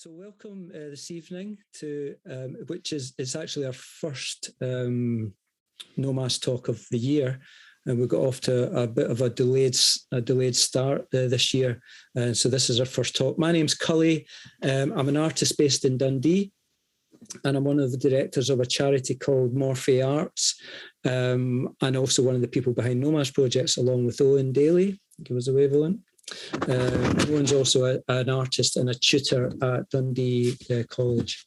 So welcome this evening to, which is it's actually our first Nomas talk of the year, and we got off to a bit of a delayed start this year, and so this is our first talk. My name's Cully. I'm an artist based in Dundee, and I'm one of the directors of a charity called Morphe Arts, and also one of the people behind Nomas projects, along with Owen Daly. Give us a wave, Owen. Owen's also an artist and a tutor at Dundee College.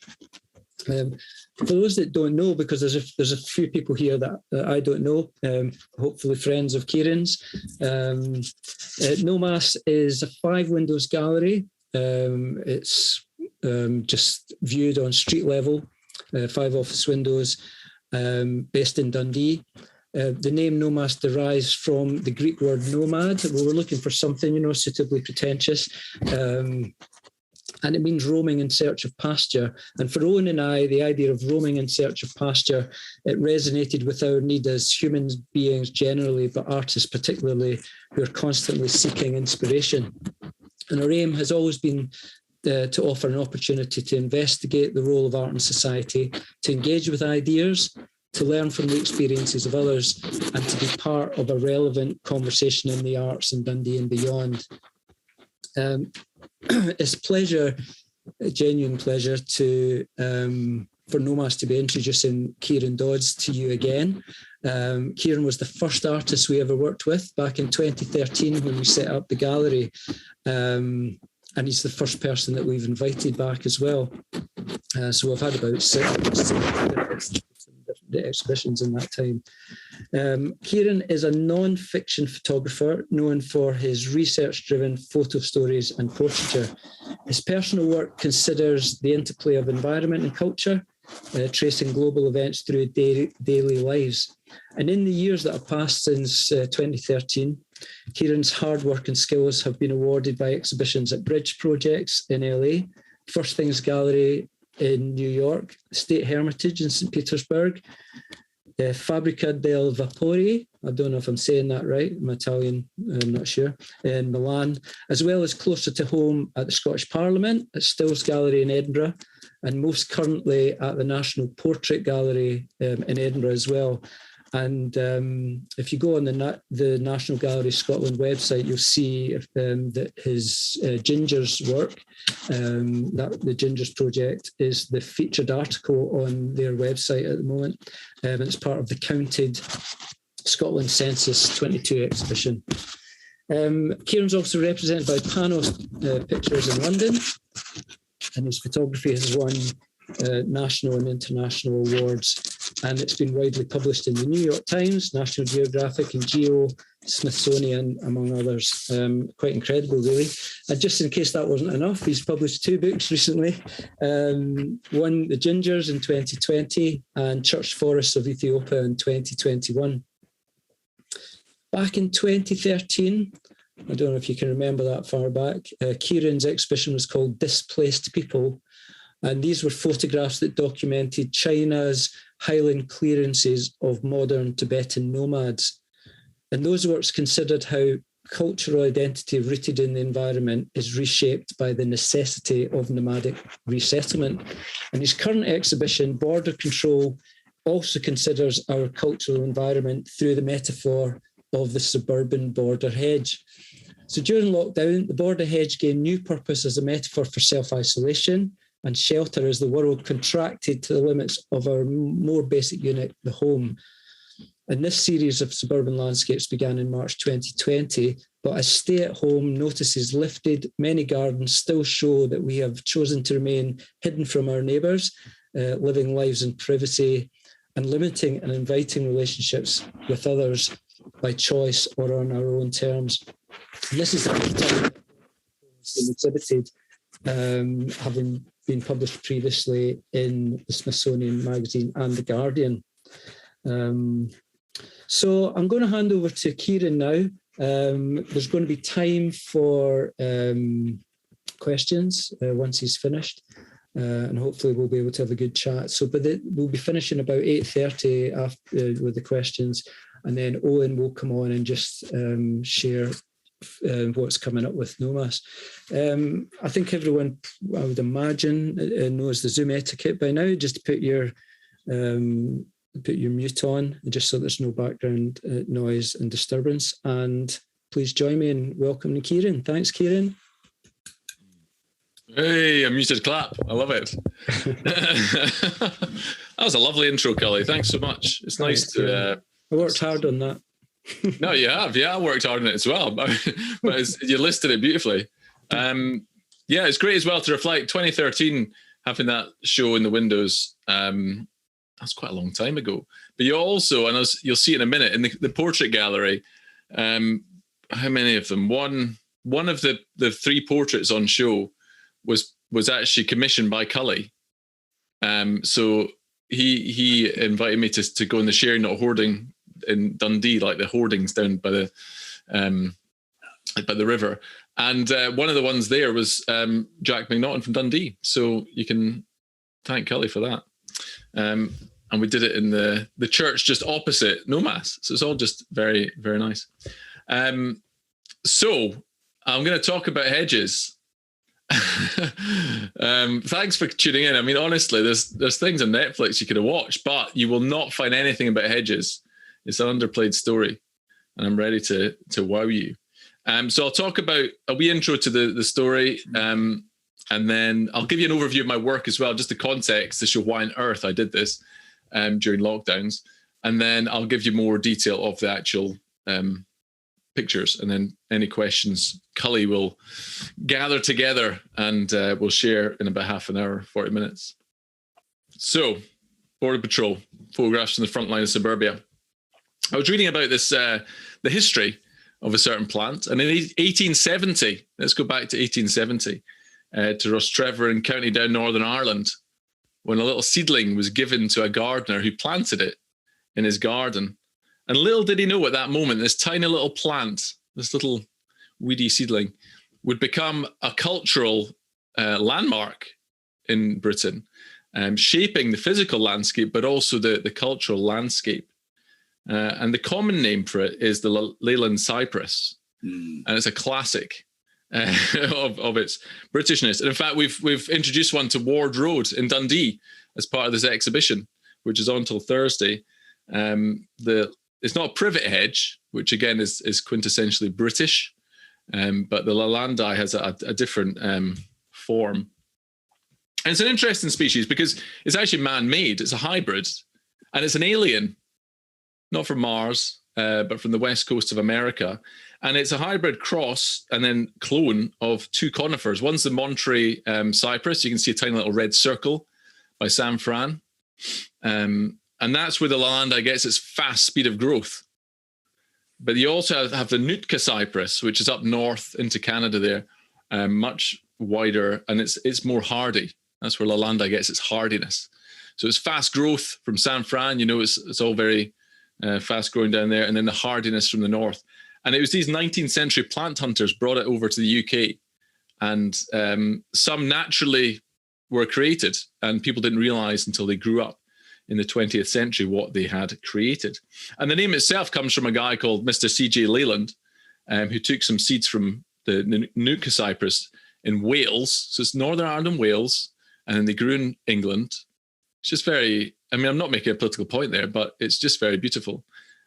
For those that don't know, because there's a few people here that I don't know, hopefully friends of Kieran's, Nomas is a 5 windows gallery. It's just viewed on street level, 5 office windows, based in Dundee. The name Nomas derives from the Greek word nomad. We were looking for something, suitably pretentious. And it means roaming in search of pasture. And for Owen and I, the idea of roaming in search of pasture, it resonated with our need as human beings generally, but artists particularly, who are constantly seeking inspiration. And our aim has always been to offer an opportunity to investigate the role of art in society, to engage with ideas, to learn from the experiences of others, and to be part of a relevant conversation in the arts in Dundee and beyond. It's a genuine pleasure for Nomas to be introducing Kieran Dodds to you again. Kieran was the first artist we ever worked with back in 2013 when we set up the gallery. And he's the first person that we've invited back as well. So we've had about 6 exhibitions in that time. Kieran is a non-fiction photographer known for his research-driven photo stories and portraiture. His personal work considers the interplay of environment and culture, tracing global events through daily lives. And in the years that have passed since 2013, Kieran's hard work and skills have been awarded by exhibitions at Bridge Projects in LA, First Things Gallery in New York, State Hermitage in St. Petersburg, Fabbrica del Vapore, I don't know if I'm saying that right, I'm Italian, I'm not sure, in Milan, as well as closer to home at the Scottish Parliament, at Stills Gallery in Edinburgh, and most currently at the National Portrait Gallery in Edinburgh as well. And if you go on the National Gallery Scotland website, you'll see that his Gingers work, the Gingers project, is the featured article on their website at the moment. And it's part of the Counted Scotland Census 22 exhibition. Kieran's also represented by Panos Pictures in London, and his photography has won national and international awards, and it's been widely published in the New York Times, National Geographic, and Geo, Smithsonian, among others. Quite incredible, really. And just in case that wasn't enough, he's published 2 books recently. One, The Gingers in 2020, and Church Forests of Ethiopia in 2021. Back in 2013, I don't know if you can remember that far back, Kieran's exhibition was called Displaced People. And these were photographs that documented China's highland clearances of modern Tibetan nomads. And those works considered how cultural identity rooted in the environment is reshaped by the necessity of nomadic resettlement. And his current exhibition, Border Control, also considers our cultural environment through the metaphor of the suburban border hedge. So during lockdown, the border hedge gained new purpose as a metaphor for self-isolation and shelter as the world contracted to the limits of our more basic unit, the home. And this series of suburban landscapes began in March 2020, but as stay-at-home notices lifted, many gardens still show that we have chosen to remain hidden from our neighbours, living lives in privacy, and limiting and inviting relationships with others by choice or on our own terms. And this is the first time it's been exhibited, having been published previously in the Smithsonian Magazine and The Guardian. So I'm going to hand over to Kieran now. There's going to be time for questions once he's finished, and hopefully we'll be able to have a good chat. So, we'll be finishing about 8:30 after with the questions, and then Owen will come on and just share what's coming up with Nomas. I think everyone, I would imagine, knows the Zoom etiquette by now. Just put your mute on, just so there's no background noise and disturbance. And please join me in welcoming Kieran. Thanks, Kieran. Hey, a muted clap. I love it. That was a lovely intro, Cully. Thanks so much. It's nice to... I worked hard on that. No, you have. Yeah, I worked hard on it as well. But you listed it beautifully. Yeah, it's great as well to reflect 2013, having that show in the windows. That's quite a long time ago. But you also, and you'll see in a minute, in the portrait gallery, how many of them? One of the three portraits on show was actually commissioned by Cully. So he invited me to go in the sharing, not hoarding in Dundee, like the hoardings down by the river. And one of the ones there was Jack McNaughton from Dundee. So you can thank Cully for that. And we did it in the church just opposite Nomas. So it's all just very, very nice. So I'm going to talk about hedges. Thanks for tuning in. I mean, honestly, there's things on Netflix you could have watched, but you will not find anything about hedges. It's an underplayed story, and I'm ready to wow you. So I'll talk about a wee intro to the story, and then I'll give you an overview of my work as well, just the context to show why on earth I did this during lockdowns, and then I'll give you more detail of the actual pictures, and then any questions Cully will gather together and we'll share in about half an hour, 40 minutes. So, Border Patrol, photographs from the front line of suburbia. I was reading about this, the history of a certain plant, and in 1870, let's go back to 1870, to Rostrevor in County Down, Northern Ireland, when a little seedling was given to a gardener who planted it in his garden. And little did he know at that moment, this tiny little plant, this little weedy seedling, would become a cultural landmark in Britain, shaping the physical landscape, but also the cultural landscape. And the common name for it is the Leyland cypress. And it's a classic of its Britishness. And in fact, we've introduced one to Ward Road in Dundee as part of this exhibition, which is on till Thursday. It's not a privet hedge, which again is quintessentially British, but the Leylandii has a different form. And it's an interesting species because it's actually man-made. It's a hybrid, and it's an alien, not from Mars, but from the west coast of America. And it's a hybrid cross and then clone of two conifers. One's the Monterey cypress. You can see a tiny little red circle by San Fran. And that's where the Leylandii gets its fast speed of growth. But you also have the Nootka cypress, which is up north into Canada there, much wider, and it's more hardy. That's where Leylandii gets its hardiness. So it's fast growth from San Fran. You know, it's all very fast growing down there, and then the hardiness from the north. And it was these 19th century plant hunters brought it over to the UK, and some naturally were created, and people didn't realize until they grew up in the 20th century what they had created. And the name itself comes from a guy called Mr. C.J. Leyland, who took some seeds from the Nootka cypress in Wales. So it's Northern Ireland and Wales, and then they grew in England. It's just very, I mean, I'm not making a political point there, but it's just very beautiful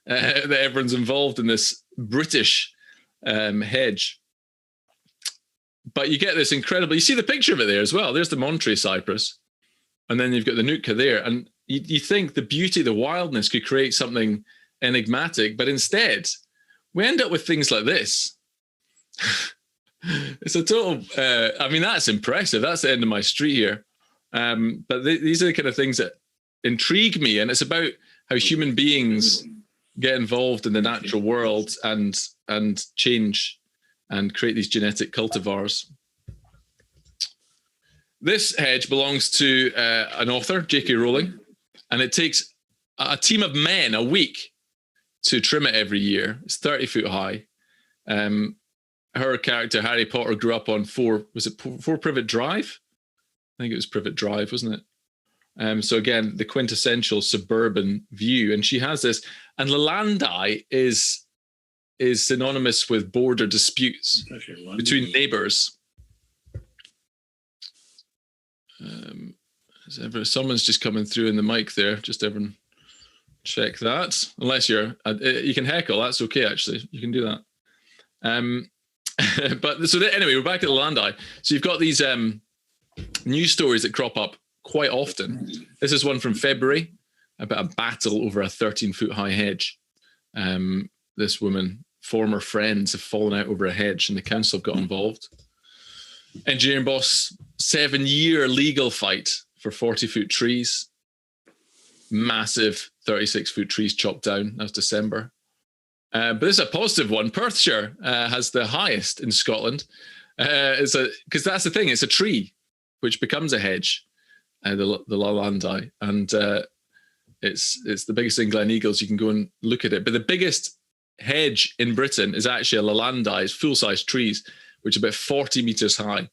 that everyone's involved in this British hedge. But you get this incredible, you see the picture of it there as well. There's the Monterey cypress, and then you've got the Nootka there. And you think the beauty, the wildness could create something enigmatic, but instead we end up with things like this. It's a total, I mean, that's impressive. That's the end of my street here. But these are the kind of things that intrigue me. And it's about how human beings get involved in the natural world and change and create these genetic cultivars. This hedge belongs to an author, J.K. Rowling, and it takes a team of men a week to trim it every year. It's 30 foot high. Her character, Harry Potter, grew up on 4 Privet Drive? I think it was Privet Drive, wasn't it? So again, the quintessential suburban view. And she has this, and Leylandii is is synonymous with border disputes between neighbours. Someone's just coming through in the mic there. Just everyone check that. Unless you can heckle, that's okay. Actually, you can do that. But so anyway, we're back at the Landi. So you've got these news stories that crop up quite often. This is one from February about a battle over a 13-foot high hedge. This woman, former friends have fallen out over a hedge, and the council have got involved. Engineering boss, 7-year legal fight for 40-foot trees. Massive 36-foot trees chopped down. That was December. But this is a positive one. Perthshire has the highest in Scotland. Because that's the thing, it's a tree which becomes a hedge, the Landi, and it's the biggest in Glen Eagles. You can go and look at it. But the biggest hedge in Britain is actually a Landi. It's full-size trees, which are about 40 metres high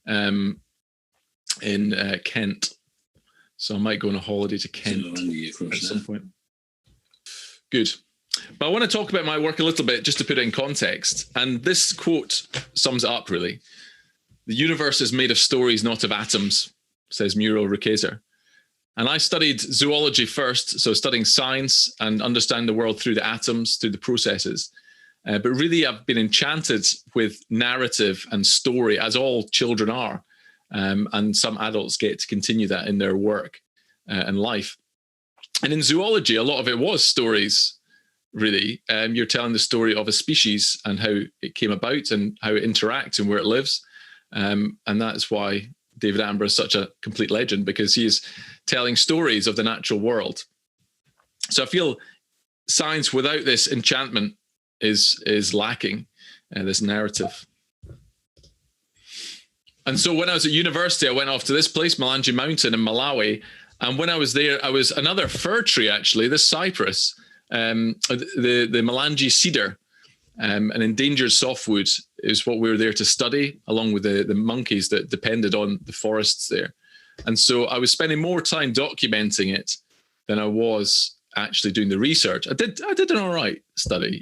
in Kent. So I might go on a holiday to Kent at some point. Good. But I want to talk about my work a little bit, just to put it in context. And this quote sums it up, really. The universe is made of stories, not of atoms, says Muriel Rukeyser. And I studied zoology first, so studying science and understanding the world through the atoms, through the processes. But really, I've been enchanted with narrative and story, as all children are. And some adults get to continue that in their work and life. And in zoology, a lot of it was stories. Really, you're telling the story of a species and how it came about and how it interacts and where it lives. And that's why David Attenborough is such a complete legend, because he is telling stories of the natural world. So I feel science without this enchantment is lacking, this narrative. And so when I was at university, I went off to this place, Mulanje Mountain in Malawi. And when I was there, I was another fir tree, actually, this cypress. The Mulanje cedar, an endangered softwood, is what we were there to study, along with the monkeys that depended on the forests there. And so I was spending more time documenting it than I was actually doing the research. I did an all right study,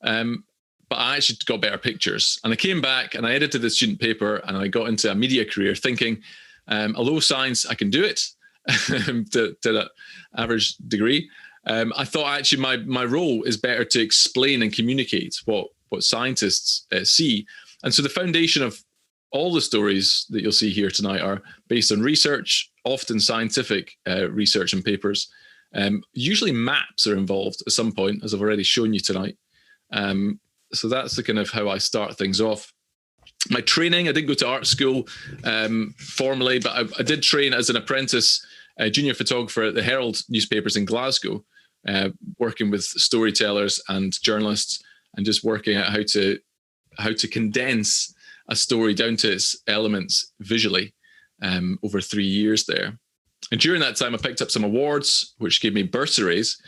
but I actually got better pictures. And I came back and I edited the student paper, and I got into a media career thinking, although science, I can do it to that average degree. I thought actually my role is better to explain and communicate what scientists see. And so the foundation of all the stories that you'll see here tonight are based on research, often scientific research and papers. Usually maps are involved at some point, as I've already shown you tonight. So that's the kind of how I start things off. My training, I didn't go to art school formally, but I did train as an apprentice junior photographer at the Herald newspapers in Glasgow. Working with storytellers and journalists, and just working out how to condense a story down to its elements visually over 3 years there. And during that time, I picked up some awards, which gave me bursaries.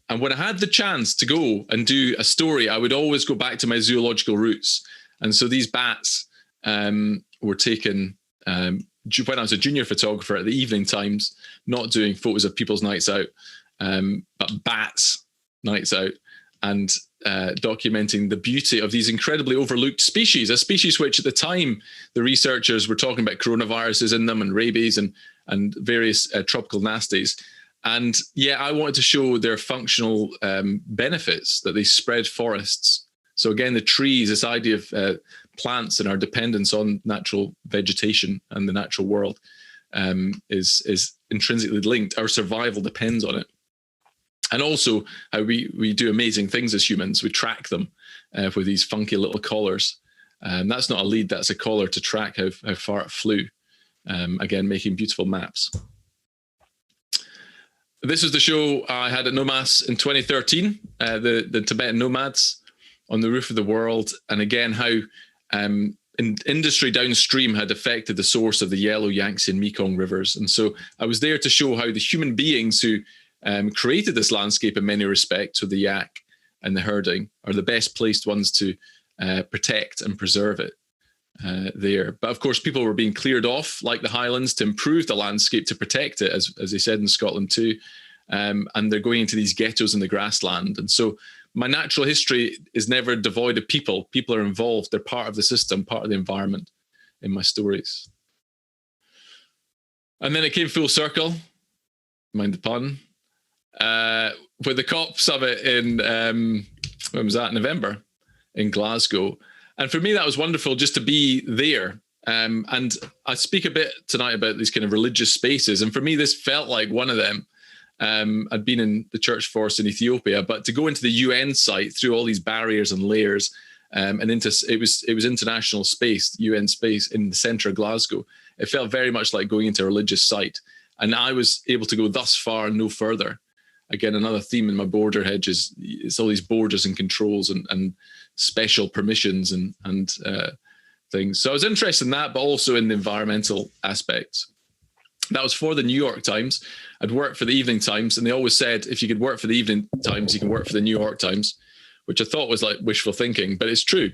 And when I had the chance to go and do a story, I would always go back to my zoological roots. And so these bats were taken when I was a junior photographer at the Evening Times, not doing photos of people's nights out, but bats nights out, and documenting the beauty of these incredibly overlooked species, a species which at the time the researchers were talking about coronaviruses in them and rabies and various tropical nasties. And yeah, I wanted to show their functional benefits, that they spread forests. So again, the trees, this idea of plants and our dependence on natural vegetation and the natural world is intrinsically linked. Our survival depends on it. And also how we do amazing things as humans. We track them with these funky little collars. That's not a lead, that's a collar to track how far it flew. Again, making beautiful maps. This is the show I had at Nomas in 2013, the Tibetan nomads on the roof of the world. And again, how industry downstream had affected the source of the Yellow, Yangtze and Mekong rivers. And so I was there to show how the human beings who created this landscape in many respects, with the yak and the herding, are the best placed ones to protect and preserve it there. But of course, people were being cleared off, like the Highlands, to improve the landscape, to protect it, as they said in Scotland too. And they're going into these ghettos in the grassland. And so my natural history is never devoid of people. People are involved. They're part of the system, part of the environment in my stories. And then it came full circle, mind the pun, with the COP summit in, when was that? November in Glasgow. And for me, that was wonderful just to be there. And I speak a bit tonight about these kind of religious spaces. And for me, this felt like one of them. I'd been in the church forest in Ethiopia, but to go into the UN site through all these barriers and layers, and into it was international space, UN space in the centre of Glasgow. It felt very much like going into a religious site, and I was able to go thus far and no further. Again, another theme in my border hedges, it's all these borders and controls and special permissions and things. So I was interested in that, but also in the environmental aspects. That was for the New York Times. I'd worked for the Evening Times, and they always said, if you could work for the Evening Times, you can work for the New York Times, which I thought was like wishful thinking, but it's true,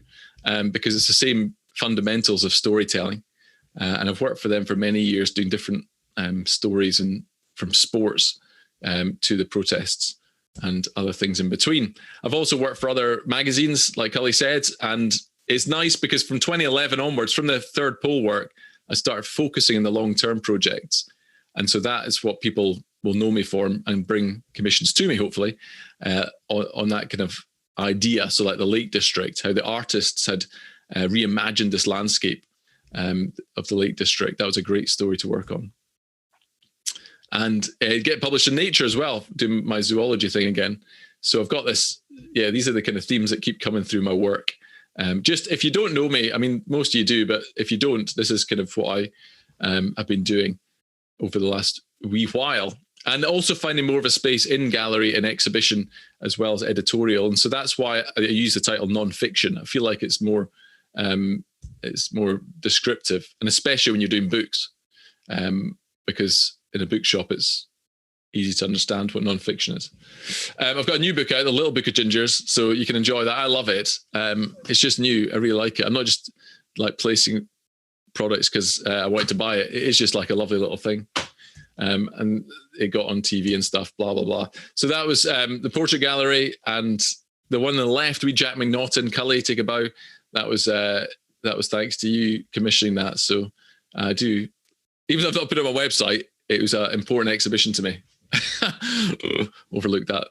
because it's the same fundamentals of storytelling. And I've worked for them for many years doing different stories, and from sports to the protests and other things in between. I've also worked for other magazines, like Cully said, and it's nice because from 2011 onwards, from the third pole work, I started focusing on the long-term projects. And so that is what people will know me for and bring commissions to me, hopefully, on that kind of idea. So like the Lake District, how the artists had reimagined this landscape of the Lake District. That was a great story to work on. And get published in Nature as well, doing my zoology thing again. So I've got this, these are the kind of themes that keep coming through my work. Just if you don't know me, I mean, most of you do, but if you don't, this is kind of what I have been doing over the last wee while. And also finding more of a space in gallery and exhibition as well as editorial. And so that's why I use the title nonfiction. I feel like it's more descriptive, and especially when you're doing books, because in a bookshop, it's easy to understand what nonfiction is. I've got a new book out, The Little Book of Gingers, so you can enjoy that. I love it. It's just new. I really like it. I'm not just like placing products because I wanted to buy it. It is just like a lovely little thing. And it got on TV and stuff, blah, blah, blah. So that was the Portrait Gallery, and the one on the left, we Jack McNaughton, Cully, Take a Bow. That was thanks to you commissioning that. So I do, even though I've not put it on my website, it was an important exhibition to me. Overlooked that.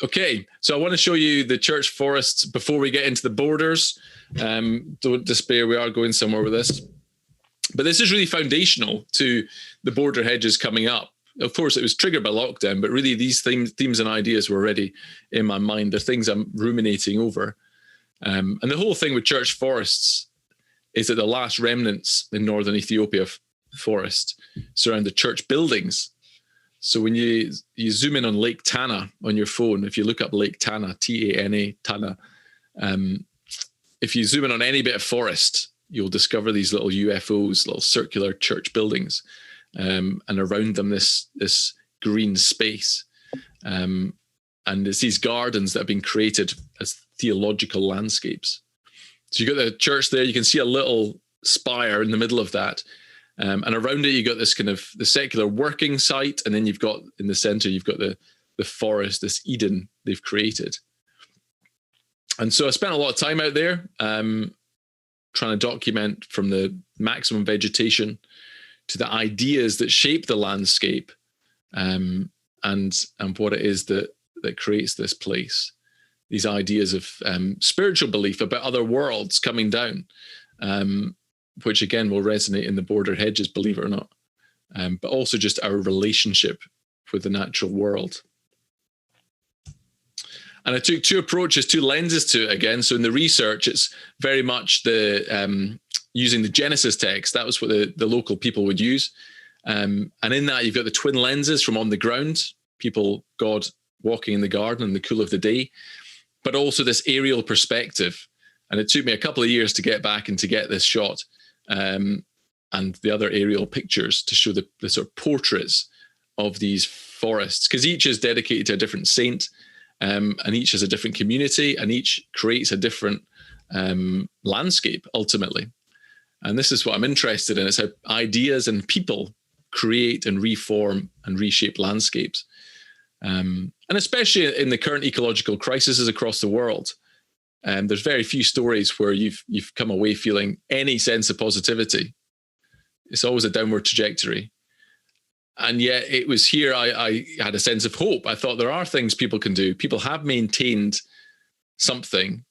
Okay, so I want to show you the church forests before we get into the borders. Don't despair, we are going somewhere with this. But this is really foundational to the border hedges coming up. Of course, it was triggered by lockdown, but really these themes and ideas were already in my mind. They're things I'm ruminating over. And the whole thing with church forests is that the last remnants in northern Ethiopia forest surround the church buildings. So when you zoom in on Lake Tana on your phone, if you look up Lake Tana, T-A-N-A, Tana, if you zoom in on any bit of forest, you'll discover these little UFOs, little circular church buildings, and around them this green space. And it's these gardens that have been created as theological landscapes. So you've got the church there, you can see a little spire in the middle of that. And around it, you got this kind of the secular working site, and then you've got in the center, you've got the forest, this Eden they've created. And so I spent a lot of time out there trying to document from the maximum vegetation to the ideas that shape the landscape, and what it is that creates this place. These ideas of spiritual belief about other worlds coming down. Which again will resonate in the border hedges, believe it or not, but also just our relationship with the natural world. And I took two approaches, two lenses to it again. So in the research, it's very much the using the Genesis text. That was what the local people would use. And in that, you've got the twin lenses from on the ground, people, God walking in the garden in the cool of the day, but also this aerial perspective. And it took me a couple of years to get back and to get this shot. And the other aerial pictures to show the sort of portraits of these forests, because each is dedicated to a different saint, and each has a different community, and each creates a different landscape ultimately. And this is what I'm interested in, is how ideas and people create and reform and reshape landscapes. And especially in the current ecological crises across the world, there's very few stories where you've come away feeling any sense of positivity. It's always a downward trajectory. And yet it was here I had a sense of hope. I thought there are things people can do. People have maintained something,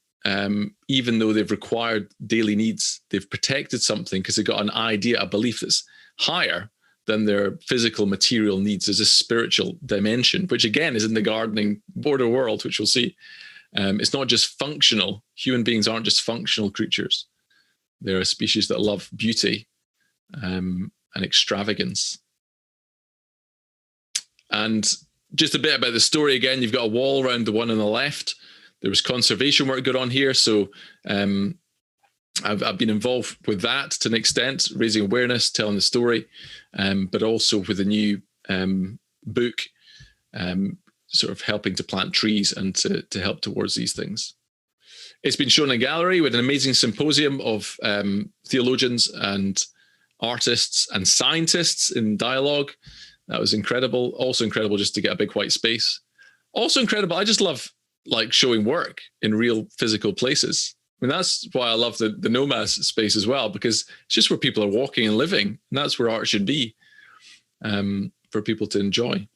even though they've required daily needs. They've protected something because they've got an idea, a belief that's higher than their physical material needs. There's a spiritual dimension, which again is in the gardening border world, which we'll see. It's not just functional. Human beings aren't just functional creatures. They're a species that love beauty and extravagance. And just a bit about the story again, you've got a wall around the one on the left. There was conservation work going on here. So I've been involved with that to an extent, raising awareness, telling the story, but also with a new book, sort of helping to plant trees and to help towards these things. It's been shown in a gallery with an amazing symposium of theologians and artists and scientists in dialogue. That was incredible. Also incredible just to get a big white space. Also incredible. I just love like showing work in real physical places. I mean, that's why I love the Nomas space as well, because it's just where people are walking and living. And that's where art should be, for people to enjoy.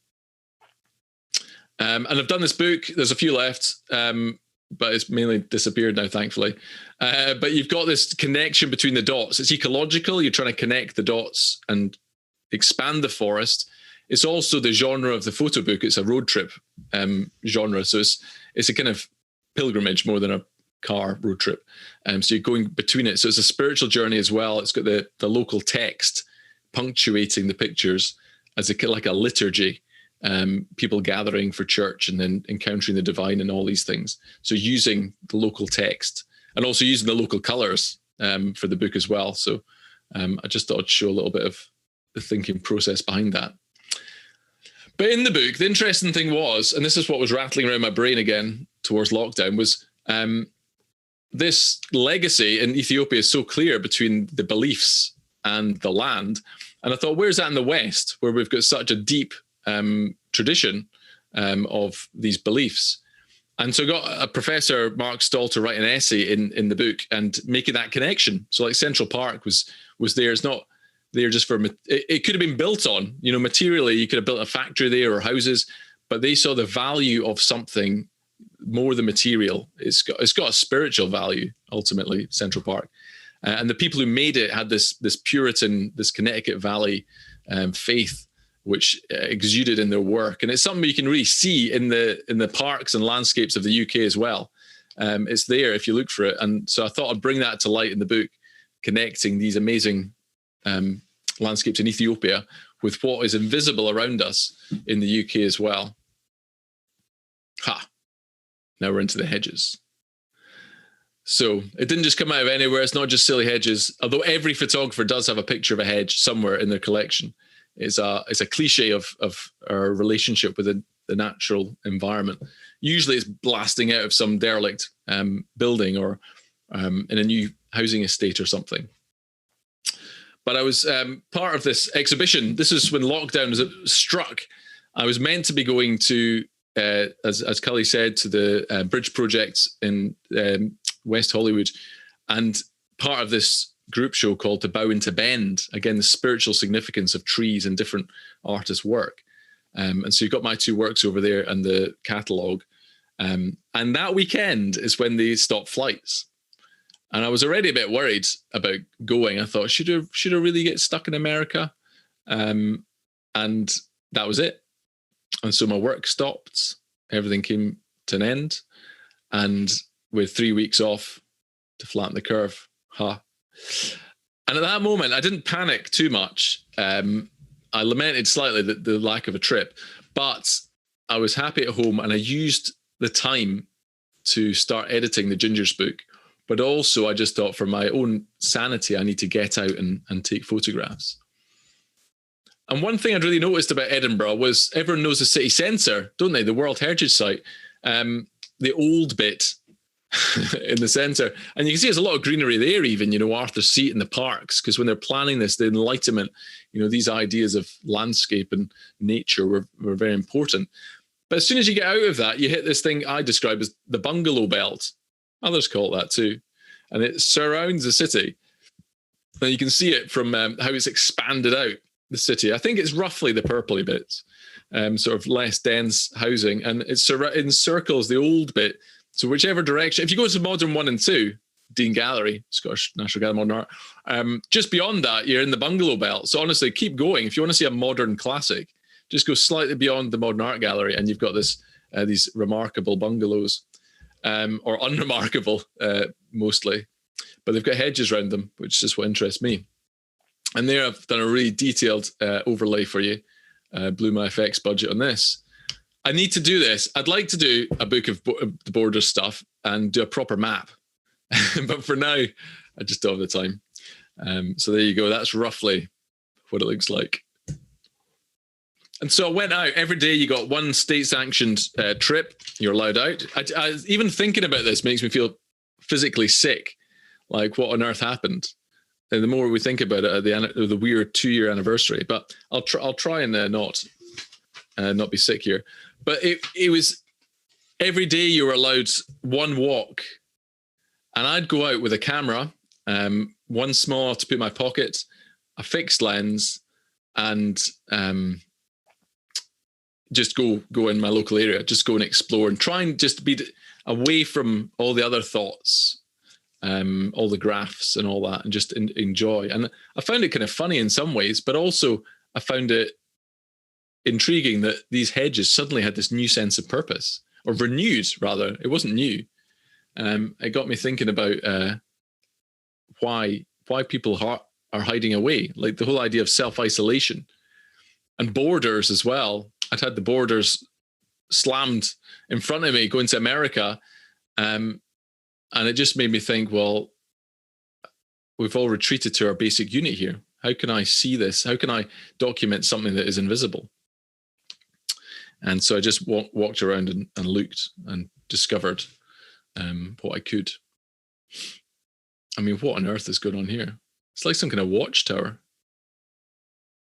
And I've done this book. There's a few left, but it's mainly disappeared now, thankfully. But you've got this connection between the dots. It's ecological. You're trying to connect the dots and expand the forest. It's also the genre of the photo book. It's a road trip genre. So it's a kind of pilgrimage more than a car road trip. So you're going between it. So it's a spiritual journey as well. It's got the local text punctuating the pictures as like a liturgy. People gathering for church and then encountering the divine and all these things. So using the local text and also using the local colors for the book as well. So I just thought I'd show a little bit of the thinking process behind that. But in the book, the interesting thing was, and this is what was rattling around my brain again towards lockdown, was this legacy in Ethiopia is so clear between the beliefs and the land. And I thought, where's that in the West, where we've got such a deep tradition of these beliefs? And so I got a professor, Mark Stoll, to write an essay in the book and making that connection. So like Central Park was there. It's not there just for, it could have been built on, materially, you could have built a factory there or houses, but they saw the value of something more than material. It's got a spiritual value, ultimately, Central Park. And the people who made it had this Puritan, this Connecticut Valley faith, which exuded in their work. And it's something you can really see in the parks and landscapes of the UK as well. It's there if you look for it. And so I thought I'd bring that to light in the book, connecting these amazing landscapes in Ethiopia with what is invisible around us in the UK as well. Now we're into the hedges. So it didn't just come out of anywhere. It's not just silly hedges, although every photographer does have a picture of a hedge somewhere in their collection. It's a cliche of our relationship with the natural environment. Usually it's blasting out of some derelict building or in a new housing estate or something. But I was part of this exhibition. This is when lockdown was struck. I was meant to be going to, as Cully said, to the bridge project in West Hollywood. And part of this group show called To Bow and to Bend, again, the spiritual significance of trees and different artists' work. And so you've got my two works over there and the catalogue. And that weekend is when they stopped flights. And I was already a bit worried about going. I thought, should I really get stuck in America? And that was it. And so my work stopped. Everything came to an end. And with 3 weeks off to flatten the curve. And at that moment, I didn't panic too much. I lamented slightly the lack of a trip, but I was happy at home and I used the time to start editing the Gingers book. But also I just thought for my own sanity, I need to get out and take photographs. And one thing I'd really noticed about Edinburgh was everyone knows the city centre, don't they? The World Heritage Site, the old bit in the centre. And you can see there's a lot of greenery there even, Arthur's Seat and the parks, because when they're planning this, the Enlightenment, these ideas of landscape and nature were very important. But as soon as you get out of that, you hit this thing I describe as the bungalow belt. Others call it that too. And it surrounds the city. And you can see it from how it's expanded out the city. I think it's roughly the purpley bits, sort of less dense housing. And it encircles the old bit. So whichever direction, if you go to Modern 1 and 2, Dean Gallery, Scottish National Gallery of Modern Art, just beyond that, you're in the bungalow belt. So honestly, keep going. If you want to see a modern classic, just go slightly beyond the Modern Art Gallery and you've got this these remarkable bungalows, or unremarkable mostly. But they've got hedges around them, which is what interests me. And there I've done a really detailed overlay for you. Blew my effects budget on this. I need to do this. I'd like to do a book of the border stuff and do a proper map. But for now, I just don't have the time. So there you go. That's roughly what it looks like. And so I went out every day. You got one state-sanctioned trip. You're allowed out. Even thinking about this makes me feel physically sick. Like, what on earth happened? And the more we think about it, at the weird 2-year anniversary. But I'll try and not be sick here. But it was every day you were allowed one walk, and I'd go out with a camera, one small to put in my pocket, a fixed lens, and just go in my local area, just go and explore and try and just be away from all the other thoughts, all the graphs and all that, and just enjoy. And I found it kind of funny in some ways, but also I found it intriguing that these hedges suddenly had this new sense of purpose, or renewed rather. It wasn't new. It got me thinking about why people are hiding away, like the whole idea of self-isolation and borders as well. I'd had the borders slammed in front of me going to America, and it just made me think, well, we've all retreated to our basic unit here. How can I see this? How can I document something that is invisible? And so I just walked around and looked and discovered what I could. I mean, what on earth is going on here? It's like some kind of watchtower.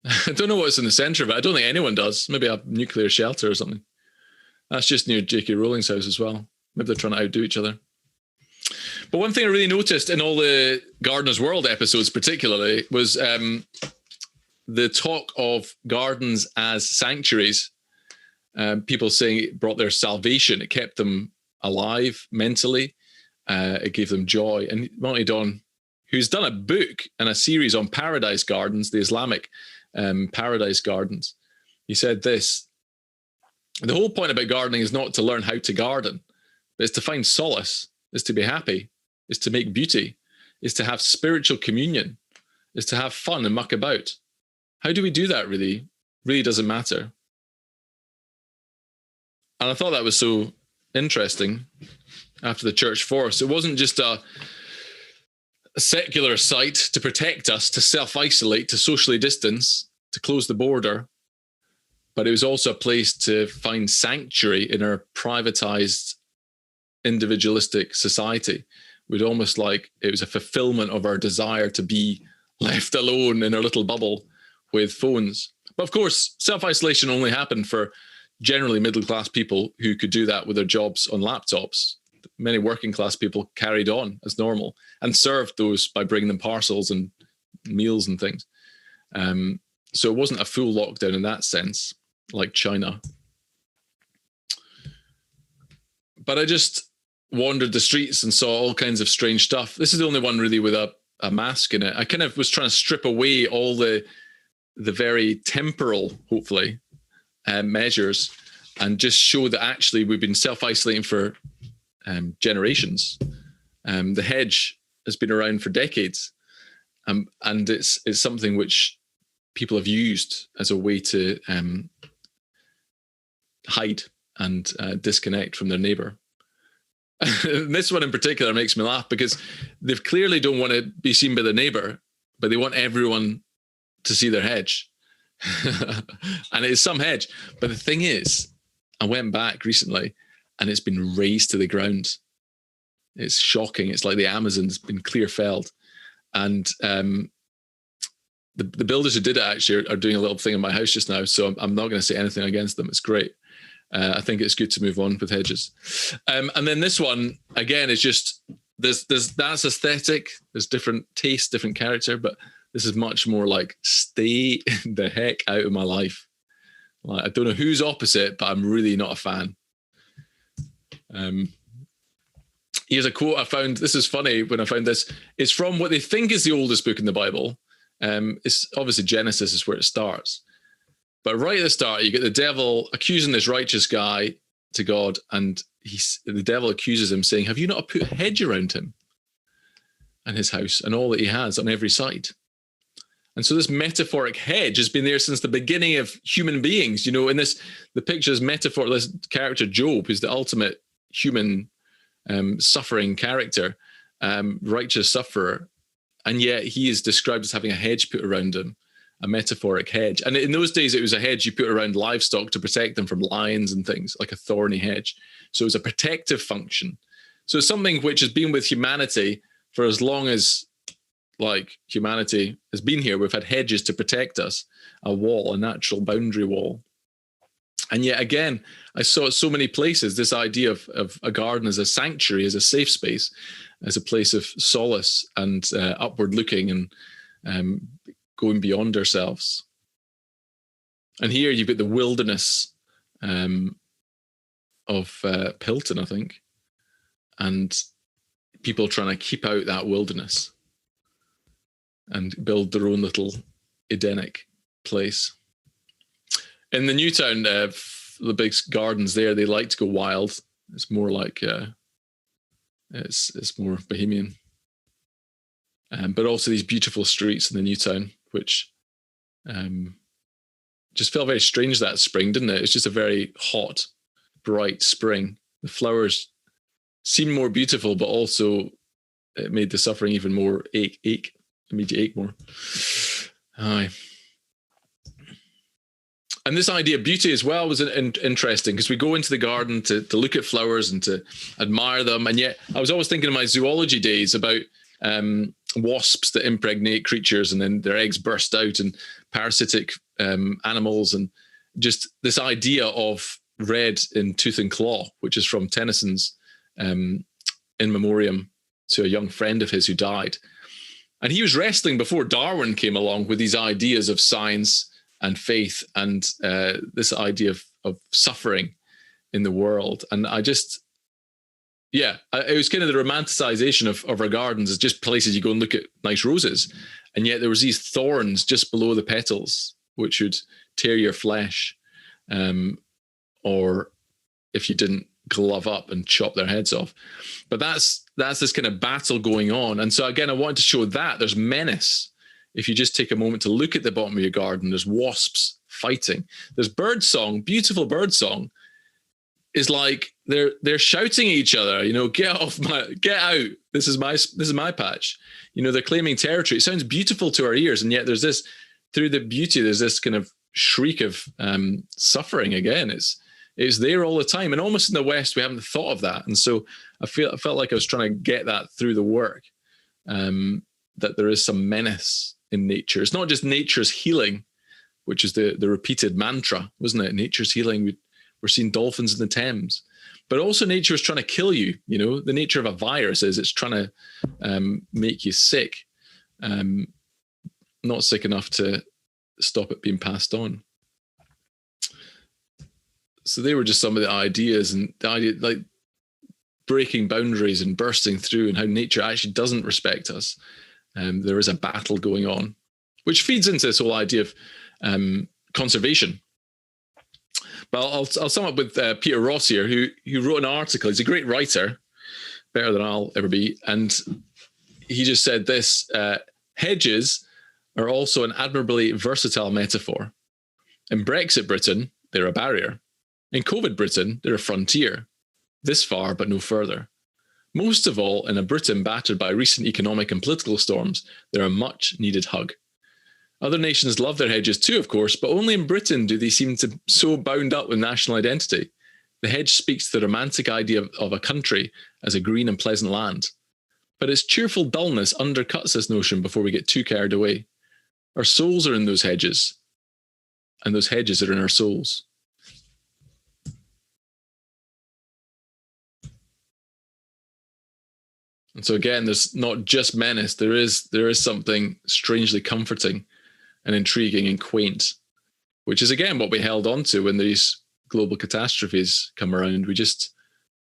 I don't know what's in the center of it. I don't think anyone does. Maybe a nuclear shelter or something. That's just near J.K. Rowling's house as well. Maybe they're trying to outdo each other. But one thing I really noticed in all the Gardener's World episodes particularly was the talk of gardens as sanctuaries. People saying it brought their salvation. It kept them alive mentally. It gave them joy. And Monty Don, who's done a book and a series on paradise gardens, the Islamic paradise gardens, he said this: the whole point about gardening is not to learn how to garden, but it's to find solace, is to be happy, is to make beauty, is to have spiritual communion, is to have fun and muck about. How do we do that really? Really doesn't matter. And I thought that was so interesting after the church force. It wasn't just a secular site to protect us, to self-isolate, to socially distance, to close the border, but it was also a place to find sanctuary in our privatized, individualistic society. We'd almost like it was a fulfillment of our desire to be left alone in our little bubble with phones. But of course, self-isolation only happened for generally middle-class people who could do that with their jobs on laptops. Many working-class people carried on as normal and served those by bringing them parcels and meals and things. So it wasn't a full lockdown in that sense, like China. But I just wandered the streets and saw all kinds of strange stuff. This is the only one really with a mask in it. I kind of was trying to strip away all the very temporal, hopefully, measures, and just show that actually we've been self-isolating for generations. The hedge has been around for decades, and it's something which people have used as a way to hide and disconnect from their neighbor. This one in particular makes me laugh because they clearly don't want to be seen by the neighbor, but they want everyone to see their hedge. And it's some hedge. But the thing is, I went back recently and it's been razed to the ground. It's shocking. It's like the Amazon's been clear felled. And the builders who did it actually are doing a little thing in my house just now. So I'm not going to say anything against them. It's great. I think it's good to move on with hedges. And then this one, again, is just, that's aesthetic. There's different taste, different character, but this is much more like, stay the heck out of my life. Like, I don't know who's opposite, but I'm really not a fan. Here's a quote I found. This is funny when I found this. It's from what they think is the oldest book in the Bible. It's obviously Genesis is where it starts. But right at the start, you get the devil accusing this righteous guy to God, and the devil accuses him, saying, have you not put a hedge around him and his house and all that he has on every side? And so this metaphoric hedge has been there since the beginning of human beings. You know, in this, the picture is metaphor. This character Job, who's the ultimate human suffering character, righteous sufferer, and yet he is described as having a hedge put around him, a metaphoric hedge. And in those days, it was a hedge you put around livestock to protect them from lions and things, like a thorny hedge. So it was a protective function. So it's something which has been with humanity for as long as like humanity has been here. We've had hedges to protect us, a wall, a natural boundary wall. And yet again, I saw it so many places, this idea of a garden as a sanctuary, as a safe space, as a place of solace and upward looking and going beyond ourselves. And here you've got the wilderness of Pilton, I think, and people trying to keep out that wilderness and build their own little Edenic place. In the Newtown, the big gardens there, they like to go wild. It's more like it's more bohemian. But also these beautiful streets in the Newtown, which just felt very strange that spring, didn't it? It's just a very hot, bright spring. The flowers seemed more beautiful, but also it made the suffering even more ache. It made you ache more. Aye. And this idea of beauty as well was interesting, because we go into the garden to look at flowers and to admire them. And yet I was always thinking in my zoology days about wasps that impregnate creatures and then their eggs burst out, and parasitic animals, and just this idea of red in tooth and claw, which is from Tennyson's In Memoriam to a young friend of his who died. And he was wrestling before Darwin came along with these ideas of science and faith and this idea of suffering in the world. And I just, it was kind of the romanticization of our gardens as just places you go and look at nice roses. And yet there was these thorns just below the petals, which would tear your flesh. Or if you didn't glove up and chop their heads off. But that's this kind of battle going on. And so again, I wanted to show that there's menace. If you just take a moment to look at the bottom of your garden, there's wasps fighting. There's birdsong, beautiful birdsong. Is like they're shouting at each other, you know, get out. This is my patch. You know, they're claiming territory. It sounds beautiful to our ears, and yet there's this, through the beauty, there's this kind of shriek of suffering again. It's there all the time, and almost in the West we haven't thought of that. And so I felt like I was trying to get that through the work, that there is some menace in nature. It's not just nature's healing, which is the repeated mantra, wasn't it? Nature's healing. We're seeing dolphins in the Thames, but also nature is trying to kill you. You know, the nature of a virus is it's trying to make you sick, not sick enough to stop it being passed on. So they were just some of the ideas, and the idea like breaking boundaries and bursting through, and how nature actually doesn't respect us. There is a battle going on, which feeds into this whole idea of conservation. But I'll sum up with Peter Ross here, who wrote an article. He's a great writer, better than I'll ever be. And he just said this, hedges are also an admirably versatile metaphor. In Brexit Britain, they're a barrier. In COVID Britain, they're a frontier. This far, but no further. Most of all, in a Britain battered by recent economic and political storms, they're a much needed hug. Other nations love their hedges too, of course, but only in Britain do they seem to so bound up with national identity. The hedge speaks to the romantic idea of a country as a green and pleasant land. But its cheerful dullness undercuts this notion before we get too carried away. Our souls are in those hedges, and those hedges are in our souls. And so again, there's not just menace. There is something strangely comforting and intriguing and quaint, which is again what we held on to when these global catastrophes come around. We just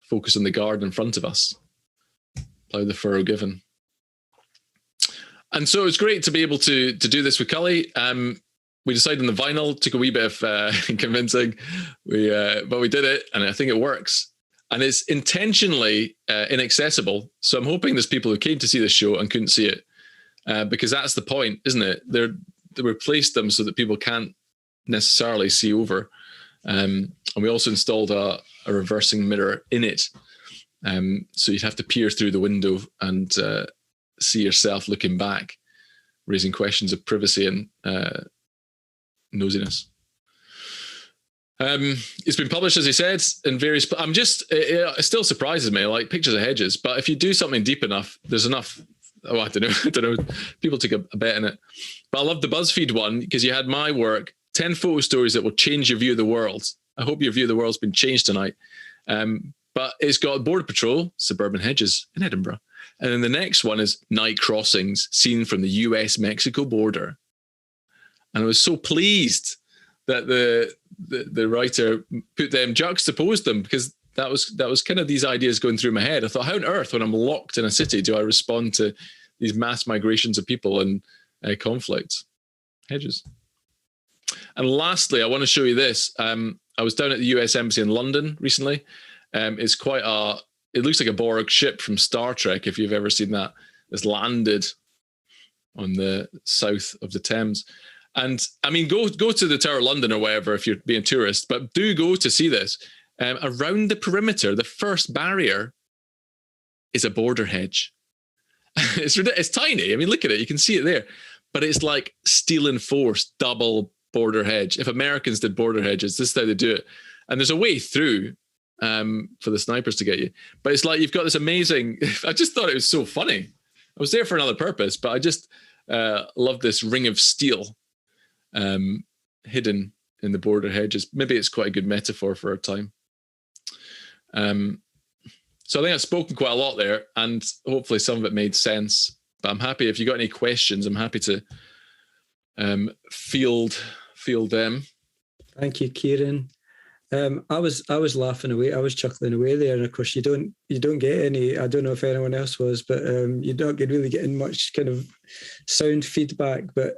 focus on the garden in front of us, plough the furrow given. And so it was great to be able to do this with Cully. We decided on the vinyl, took a wee bit of convincing, but we did it, and I think it works. And it's intentionally inaccessible. So I'm hoping there's people who came to see the show and couldn't see it, because that's the point, isn't it? They replaced them so that people can't necessarily see over. And we also installed a reversing mirror in it. So you'd have to peer through the window and see yourself looking back, raising questions of privacy and nosiness. It's been published, as he said, in various. It still surprises me, like pictures of hedges. But if you do something deep enough, there's enough. Oh, I don't know. People took a bet in it. But I love the BuzzFeed one because you had my work, 10 photo stories that will change your view of the world. I hope your view of the world's been changed tonight. But it's got Border Patrol, suburban hedges in Edinburgh. And then the next one is night crossings seen from the US-Mexico border. And I was so pleased that the writer put them, juxtaposed them, because that was kind of these ideas going through my head. I thought, how on earth, when I'm locked in a city, do I respond to these mass migrations of people and conflict? Hedges. And lastly, I want to show you this. I was down at the US Embassy in London recently. It's it looks like a Borg ship from Star Trek, if you've ever seen that. It's landed on the south of the Thames. And I mean, go to the Tower of London or wherever if you're being a tourist, but do go to see this. Around the perimeter, the first barrier is a border hedge. It's tiny. I mean, look at it. You can see it there. But it's like steel enforced double border hedge. If Americans did border hedges, this is how they do it. And there's a way through for the snipers to get you. But it's like you've got this amazing... I just thought it was so funny. I was there for another purpose, but I just love this ring of steel hidden in the border hedges. Maybe it's quite a good metaphor for our time. So I think I've spoken quite a lot there, and hopefully some of it made sense. But I'm happy if you got any questions. I'm happy to field them. Thank you, Kieran. I was laughing away. I was chuckling away there, and of course you don't get any. I don't know if anyone else was, but you're not really getting much kind of sound feedback. But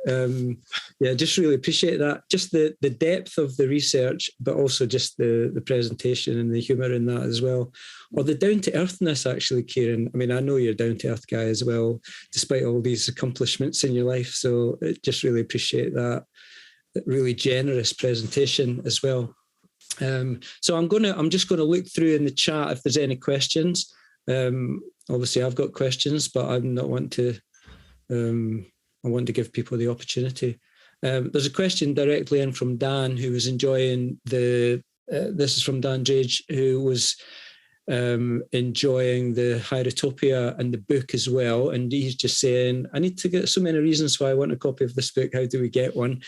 yeah, just really appreciate that. Just the depth of the research, but also just the presentation and the humour in that as well, or the down to earthness. Actually, Kieran. I mean, I know you're a down to earth guy as well, despite all these accomplishments in your life. So just really appreciate that really generous presentation as well. So I'm just going to look through in the chat if there's any questions. Obviously, I've got questions, but I'm not want to. I want to give people the opportunity. There's a question directly in from Dan, who was enjoying this is from Dan Drage, who was enjoying the Hierotopia and the book as well. And he's just saying, I need to get so many reasons why I want a copy of this book. How do we get one?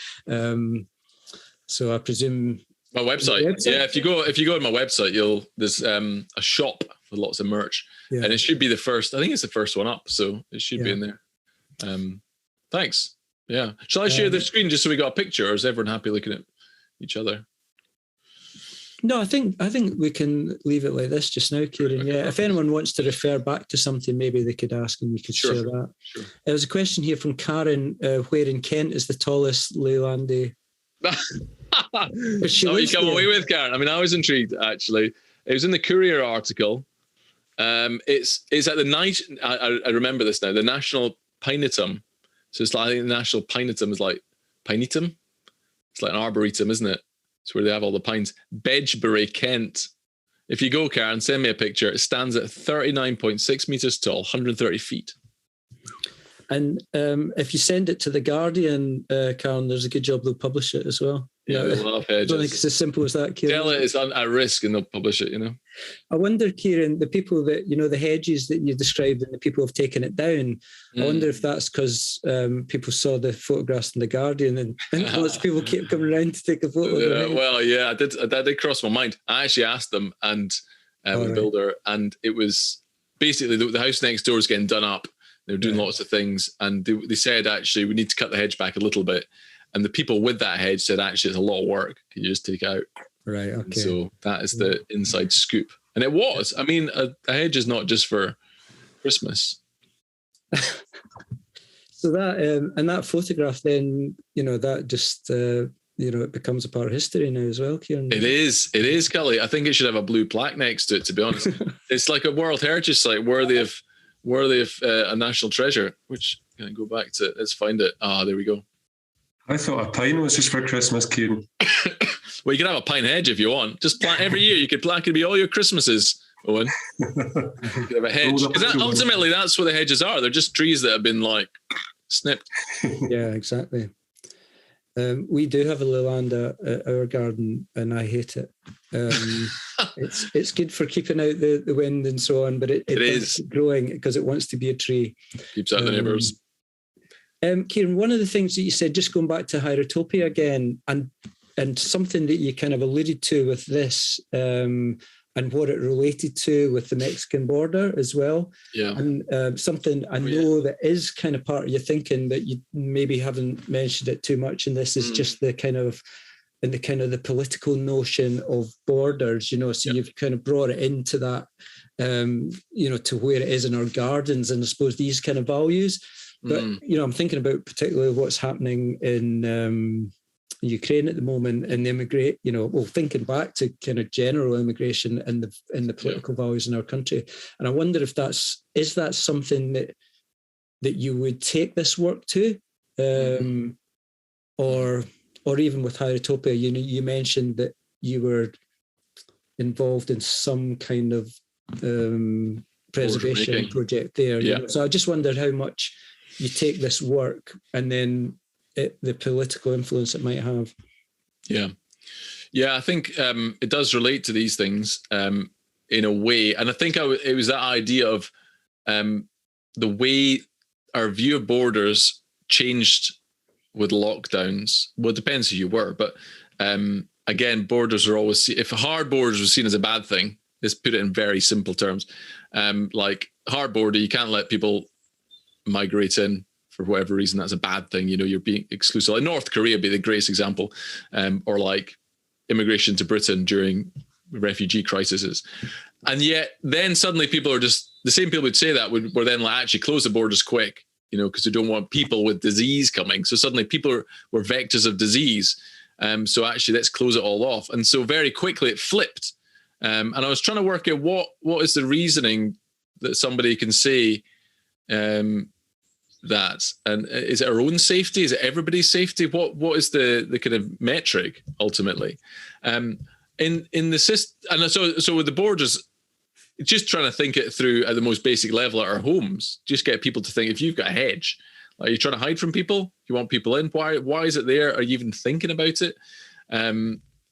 So I presume. My website. Yeah, if you go on my website, there's a shop with lots of merch, and it should be the first. I think it's the first one up, so it should be in there. Thanks. Yeah. Shall I share the screen just so we got a picture, or is everyone happy looking at each other? No, I think we can leave it like this just now, Kieran. Okay. Yeah. If anyone wants to refer back to something, maybe they could ask and we could share that. Sure. There's a question here from Karen, where in Kent is the tallest Leylandii? You come away with, Karen. I mean, I was intrigued actually. It was in the Courier article. It's at the night. I remember this now. The National Pinetum. So it's like the National Pinetum is like Pinetum. It's like an arboretum, isn't it? It's where they have all the pines. Bedgebury, Kent. If you go, Karen, send me a picture. It stands at 39.6 meters tall, 130 feet. And if you send it to The Guardian, Karen, there's a good job they'll publish it as well. Yeah, they love hedges. I don't think it's as simple as that, Kieran. Tell it it's at risk and they'll publish it, I wonder, Kieran, the people that, the hedges that you described and the people have taken it down, I wonder if that's because people saw the photographs in The Guardian and lots of people kept coming around to take a photo of it. Well, yeah, that did cross my mind. I actually asked them and the builder, and it was basically the house next door is getting done up. They're doing lots of things, and they said, actually, we need to cut the hedge back a little bit. And the people with that hedge said, actually, it's a lot of work. Can you just take it out? Right. Okay. And so that is the inside scoop. And it was. I mean, a hedge is not just for Christmas. So that and that photograph, then, that just it becomes a part of history now as well, Kieran. It is, Kelly. I think it should have a blue plaque next to it, to be honest. It's like a World Heritage Site worthy of a national treasure, which can I go back to? Let's find it. There we go. I thought a pine was just for Christmas, Kieran. Well, you can have a pine hedge if you want. Just plant every year. You could plant, it could be all your Christmases, Owen. You could have a hedge. Because ultimately, that's what the hedges are. They're just trees that have been snipped. Yeah, exactly. We do have a lowlander at our garden, and I hate it. It's good for keeping out the wind and so on, but it is growing because it wants to be a tree. Keeps out the neighbours. Kieran, one of the things that you said, just going back to Hierotopia again, and something that you kind of alluded to with this, and what it related to with the Mexican border as well. Yeah. And something I know that is kind of part of your thinking, that you maybe haven't mentioned it too much, and this is just the kind of the political notion of borders, so you've kind of brought it into that, to where it is in our gardens, and I suppose these kind of values. But, I'm thinking about particularly what's happening in Ukraine at the moment, and thinking back to kind of general immigration and the political values in our country. And I wonder if is that something that you would take this work to, or even with Hierotopia, you mentioned that you were involved in some kind of preservation project there. Yeah. So I just wondered how much you take this work and then the political influence it might have. I think it does relate to these things in a way, and I think it was that idea of the way our view of borders changed with lockdowns. Well, it depends who you were, but again, borders are always, if hard borders were seen as a bad thing, let's put it in very simple terms, like hard border, you can't let people migrate in for whatever reason. That's a bad thing. You're being exclusive. Like North Korea would be the greatest example, or like immigration to Britain during refugee crises. And yet then suddenly people are just, the same people who'd say that were then like, actually close the borders quick, because they don't want people with disease coming. So suddenly people were vectors of disease. So actually let's close it all off. And so very quickly it flipped. And I was trying to work out what is the reasoning that somebody can say, that, and is it our own safety? Is it everybody's safety? What is the kind of metric ultimately? In the system, and so with the borders, just trying to think it through at the most basic level at our homes. Just get people to think, if you've got a hedge, are you trying to hide from people? You want people in? Why is it there? Are you even thinking about it?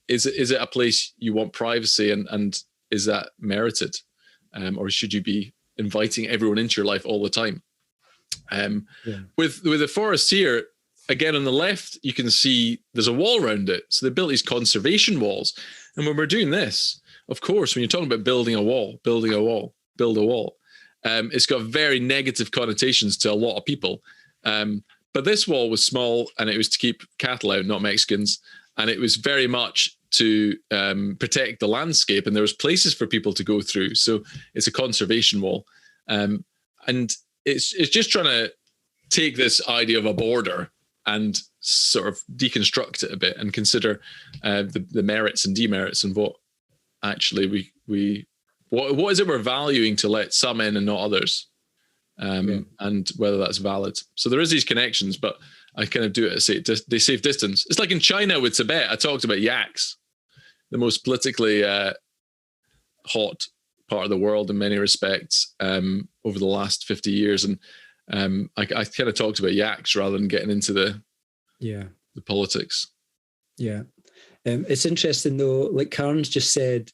Is it a place you want privacy, and is that merited, or should you be inviting everyone into your life all the time? With the forests here, again on the left, you can see there's a wall around it. So they built these conservation walls. And when we're doing this, of course, when you're talking about build a wall, it's got very negative connotations to a lot of people. But this wall was small, and it was to keep cattle out, not Mexicans. And it was very much to protect the landscape, and there was places for people to go through. So it's a conservation wall. And it's just trying to take this idea of a border and sort of deconstruct it a bit and consider the merits and demerits, and what actually what is it we're valuing to let some in and not others, and whether that's valid. So there is these connections, but I kind of do it at they safe distance. It's like in China with Tibet. I talked about yaks, the most politically hot part of the world in many respects over the last 50 years. And I kind of talked about yaks rather than getting into the politics. Yeah. It's interesting though, like Karen's just said,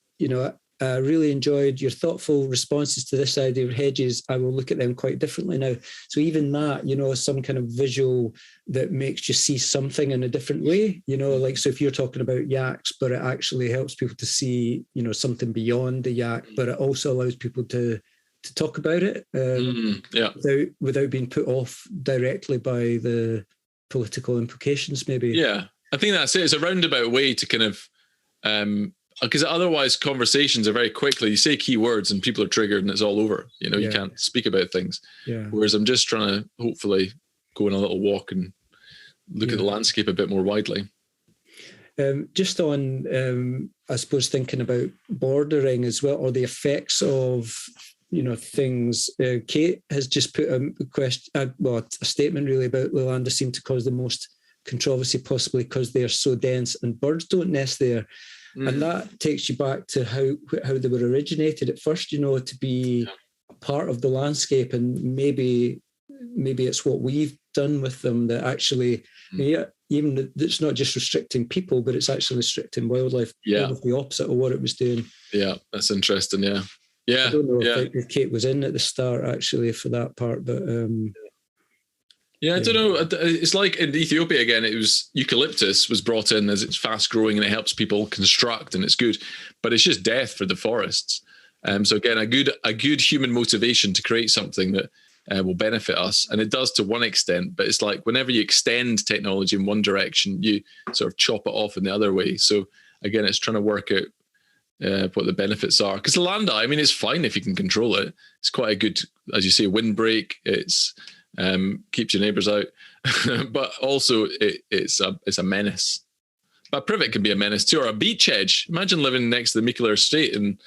I really enjoyed your thoughtful responses to this idea of hedges. I will look at them quite differently now. So even that, some kind of visual that makes you see something in a different way, like, so if you're talking about yaks, but it actually helps people to see, something beyond the yak, but it also allows people to to talk about it without being put off directly by the political implications, maybe. Yeah, I think that's it. It's a roundabout way to kind of, because otherwise conversations are very quickly, you say key words and people are triggered and it's all over. You can't speak about things. Yeah. Whereas I'm just trying to hopefully go on a little walk and look at the landscape a bit more widely. Just on, I suppose, thinking about bordering as well, or the effects of, things. Kate has just put a statement really about Leander seem to cause the most controversy possibly because they are so dense and birds don't nest there. And that takes you back to how they were originated at first, to be part of the landscape. And maybe it's what we've done with them that actually, even it's not just restricting people, but it's actually restricting wildlife. Yeah. The opposite of what it was doing. Yeah, that's interesting. Yeah. Yeah. I don't know if Kate was in at the start actually for that part, but I don't know. It's like in Ethiopia again, it was eucalyptus was brought in as it's fast growing and it helps people construct and it's good, but it's just death for the forests. So again, a good human motivation to create something that will benefit us. And it does to one extent, but it's like whenever you extend technology in one direction, you sort of chop it off in the other way. So again, it's trying to work out what the benefits are. Because the land, it's fine if you can control it. It's quite a good, as you say, windbreak. It's keeps your neighbours out, but also it's a menace. But privet can be a menace too, or a beach edge. Imagine living next to the Mickler Estate in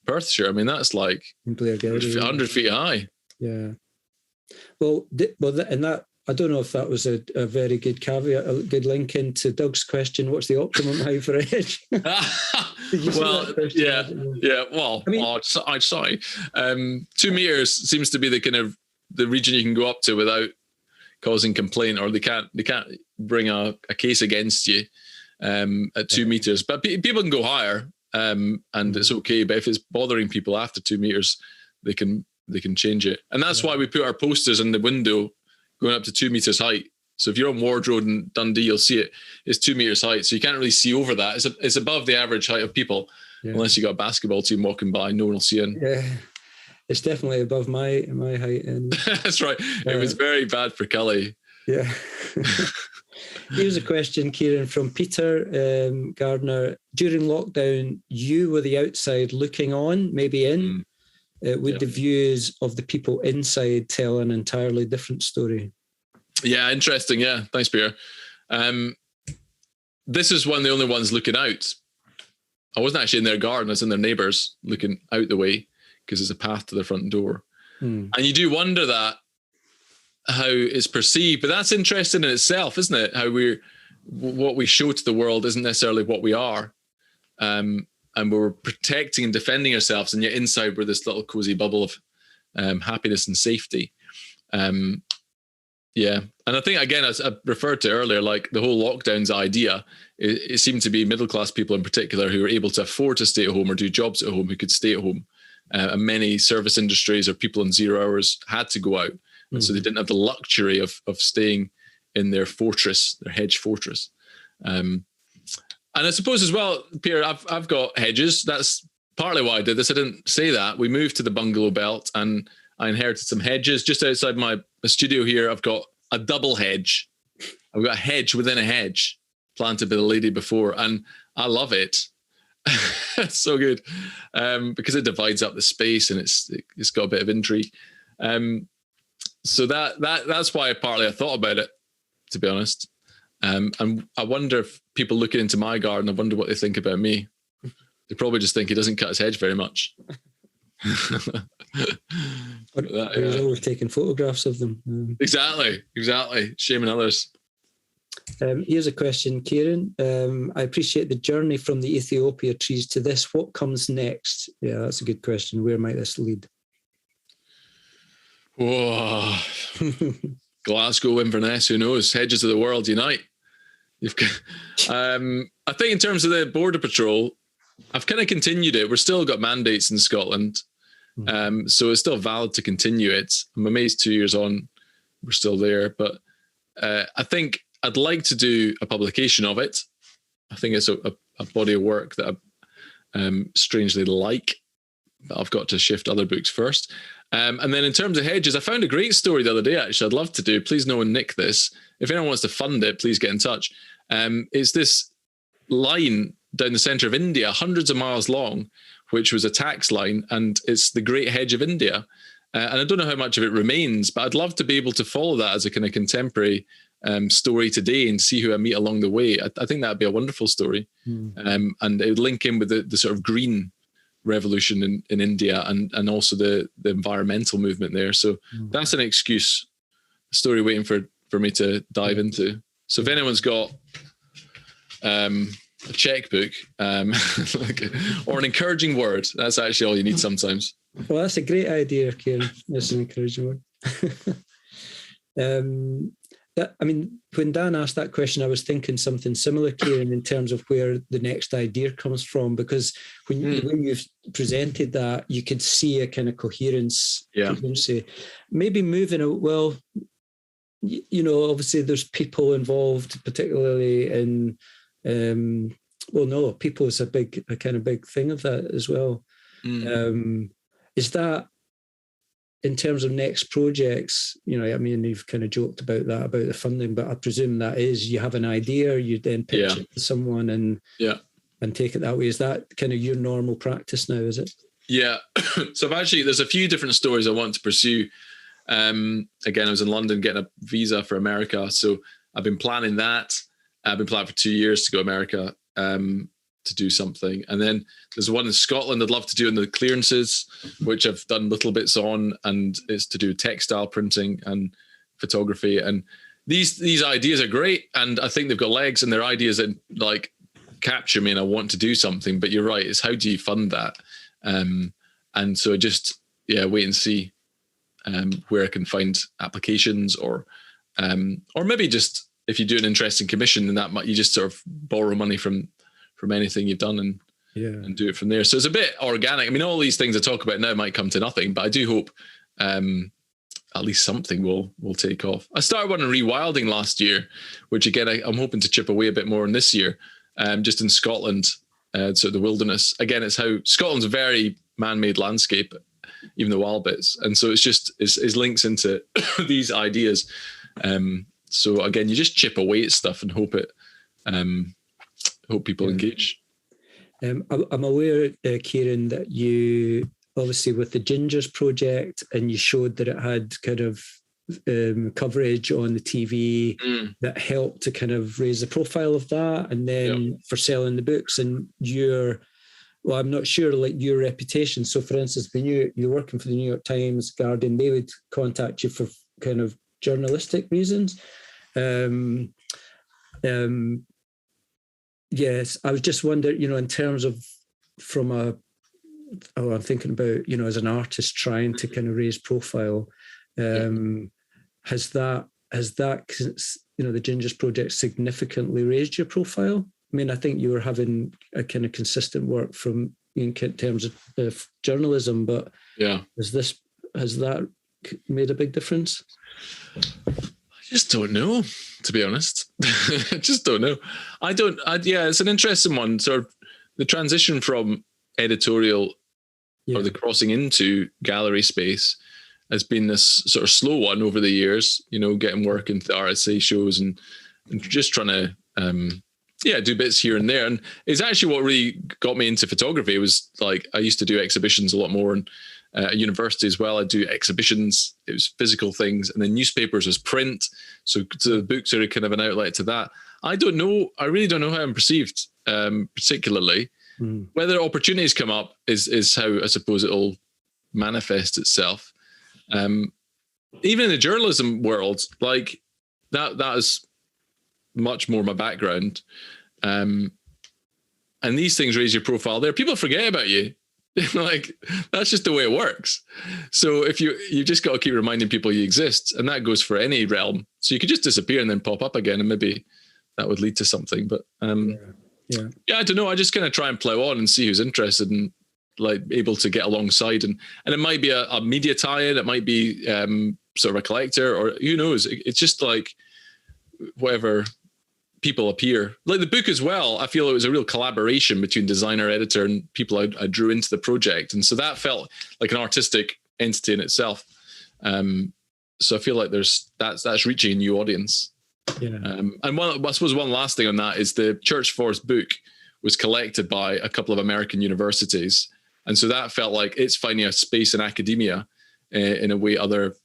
Perthshire. That's like 100 feet high. Yeah. Well, and that, I don't know if that was a very good caveat, a good link into Doug's question. What's the optimum height for a hedge? Well, yeah. Well, I'm sorry. 2 meters seems to be the kind of the region you can go up to without causing complaint, or they can't bring a case against you at 2 meters. But people can go higher, and it's okay. But if it's bothering people after 2 meters, they can change it. And that's why we put our posters in the window going up to 2 meters height. So if you're on Ward Road in Dundee, you'll see it. It's 2 meters height. So you can't really see over that. It's above the average height of people, unless you got a basketball team walking by, no one will see it. Yeah. It's definitely above my height. And that's right. It was very bad for Cully. Yeah. Here's a question, Kieran, from Peter Gardner. During lockdown, you were the outside looking on, maybe in. Would the views of the people inside tell an entirely different story? Yeah, interesting. Yeah, thanks, Peter. This is one of the only ones looking out. I wasn't actually in their garden. I was in their neighbours looking out the way because there's a path to the front door. And you do wonder how it's perceived. But that's interesting in itself, isn't it? How what we show to the world isn't necessarily what we are. And we're protecting and defending ourselves, and yet inside we're this little cozy bubble of happiness and safety. And I think, again, as I referred to earlier, like the whole lockdowns idea, it seemed to be middle-class people in particular who were able to afford to stay at home or do jobs at home who could stay at home. And many service industries or people in 0 hours had to go out. And so they didn't have the luxury of staying in their fortress, their hedge fortress. And I suppose as well, Peter, I've got hedges. That's partly why I did this. I didn't say that. We moved to the bungalow belt and I inherited some hedges. Just outside my studio here, I've got a double hedge. I've got a hedge within a hedge planted by the lady before, and I love it. It's so good because it divides up the space and it's got a bit of intrigue. So that's why partly I thought about it, to be honest. And I wonder if people looking into my garden, I wonder what they think about me. They probably just think he doesn't cut his hedge very much. He's always taking photographs of them. Exactly. Shaming others. Here's a question, Kieran. I appreciate the journey from the Ethiopia trees to this. What comes next? Yeah, that's a good question. Where might this lead? Whoa. Glasgow, Inverness, who knows? Hedges of the world unite. I think in terms of the Border Patrol, I've kind of continued it. We're still got mandates in Scotland. So it's still valid to continue it. I'm amazed 2 years on, we're still there. But I think I'd like to do a publication of it. I think it's a body of work that I strangely like, but I've got to shift other books first. And then in terms of hedges, I found a great story the other day, actually, I'd love to do. Please no one nick this. If anyone wants to fund it, please get in touch. It's this line down the center of India, hundreds of miles long, which was a tax line, and it's the Great Hedge of India. And I don't know how much of it remains, but I'd love to be able to follow that as a kind of contemporary story today and see who I meet along the way. I think that'd be a wonderful story. And it would link in with the sort of green revolution in India and also the environmental movement there. So that's an excuse, a story waiting for me to dive into. So if anyone's got a checkbook or an encouraging word, that's actually all you need sometimes. Well, that's a great idea, Kieran. That's an encouraging word. When Dan asked that question, I was thinking something similar, Kieran, in terms of where the next idea comes from, because when you've presented that, you could see a kind of coherence. Maybe moving out, well, obviously there's people involved, particularly in, people is a kind of big thing of that as well. Is that, in terms of next projects, you've kind of joked about that, about the funding, but I presume that is, you have an idea, you then pitch it to someone and take it that way. Is that kind of your normal practice now, is it? Yeah. So there's a few different stories I want to pursue. Again, I was in London getting a visa for America. So I've been planning that. I've been planning for 2 years to go to America. To do something. And then there's one in Scotland I'd love to do in the clearances, which I've done little bits on, and it's to do textile printing and photography. And these ideas are great, and I think they've got legs, and they're ideas that like capture me and I want to do something. But you're right, it's how do you fund that? And so just wait and see where I can find applications, or maybe just if you do an interesting commission, then that you just sort of borrow money from anything you've done and do it from there. So it's a bit organic. I mean, all these things I talk about now might come to nothing, but I do hope at least something will take off. I started one in rewilding last year, which again, I'm hoping to chip away a bit more in this year, just in Scotland, so the wilderness. Again, it's how Scotland's a very man-made landscape, even the wild bits. And so it's links into these ideas. So again, you just chip away at stuff and hope people engage. I'm aware, Kieran, that you obviously with the Gingers project, and you showed that it had kind of coverage on the TV that helped to kind of raise the profile of that, and then for selling the books and I'm not sure, like your reputation. So for instance, when you're working for the New York Times, Guardian, they would contact you for kind of journalistic reasons. Yes, I was just wondering, in terms of I'm thinking about, as an artist trying to kind of raise profile, has that, the Gingers project significantly raised your profile? I mean, I think you were having a kind of consistent work in terms of journalism, but has that made a big difference? I just don't know, to be honest. I just don't know. It's an interesting one. So the transition from editorial or the crossing into gallery space has been this sort of slow one over the years, getting work into the RSA shows and just trying to, do bits here and there. And it's actually what really got me into photography. It was like, I used to do exhibitions a lot more, and at university as well, I do exhibitions. It was physical things, and then newspapers was print. So the books are kind of an outlet to that. I don't know. I really don't know how I'm perceived, particularly. Whether opportunities come up is how I suppose it'll manifest itself. Even in the journalism world, like that is much more my background. And these things raise your profile there. People forget about you. Like, that's just the way it works. So if you just got to keep reminding people you exist, and that goes for any realm. So you could just disappear and then pop up again, and maybe that would lead to something. But I don't know. I just kind of try and plow on and see who's interested and like able to get alongside. And it might be a media tie-in. It might be sort of a collector, or who knows. It's just like whatever people appear. Like the book as well, I feel it was a real collaboration between designer, editor, and people I drew into the project. And so that felt like an artistic entity in itself. So I feel like that's reaching a new audience. Yeah. And I suppose one last thing on that is the Church Forest book was collected by a couple of American universities. And so that felt like it's finding a space in academia in a way other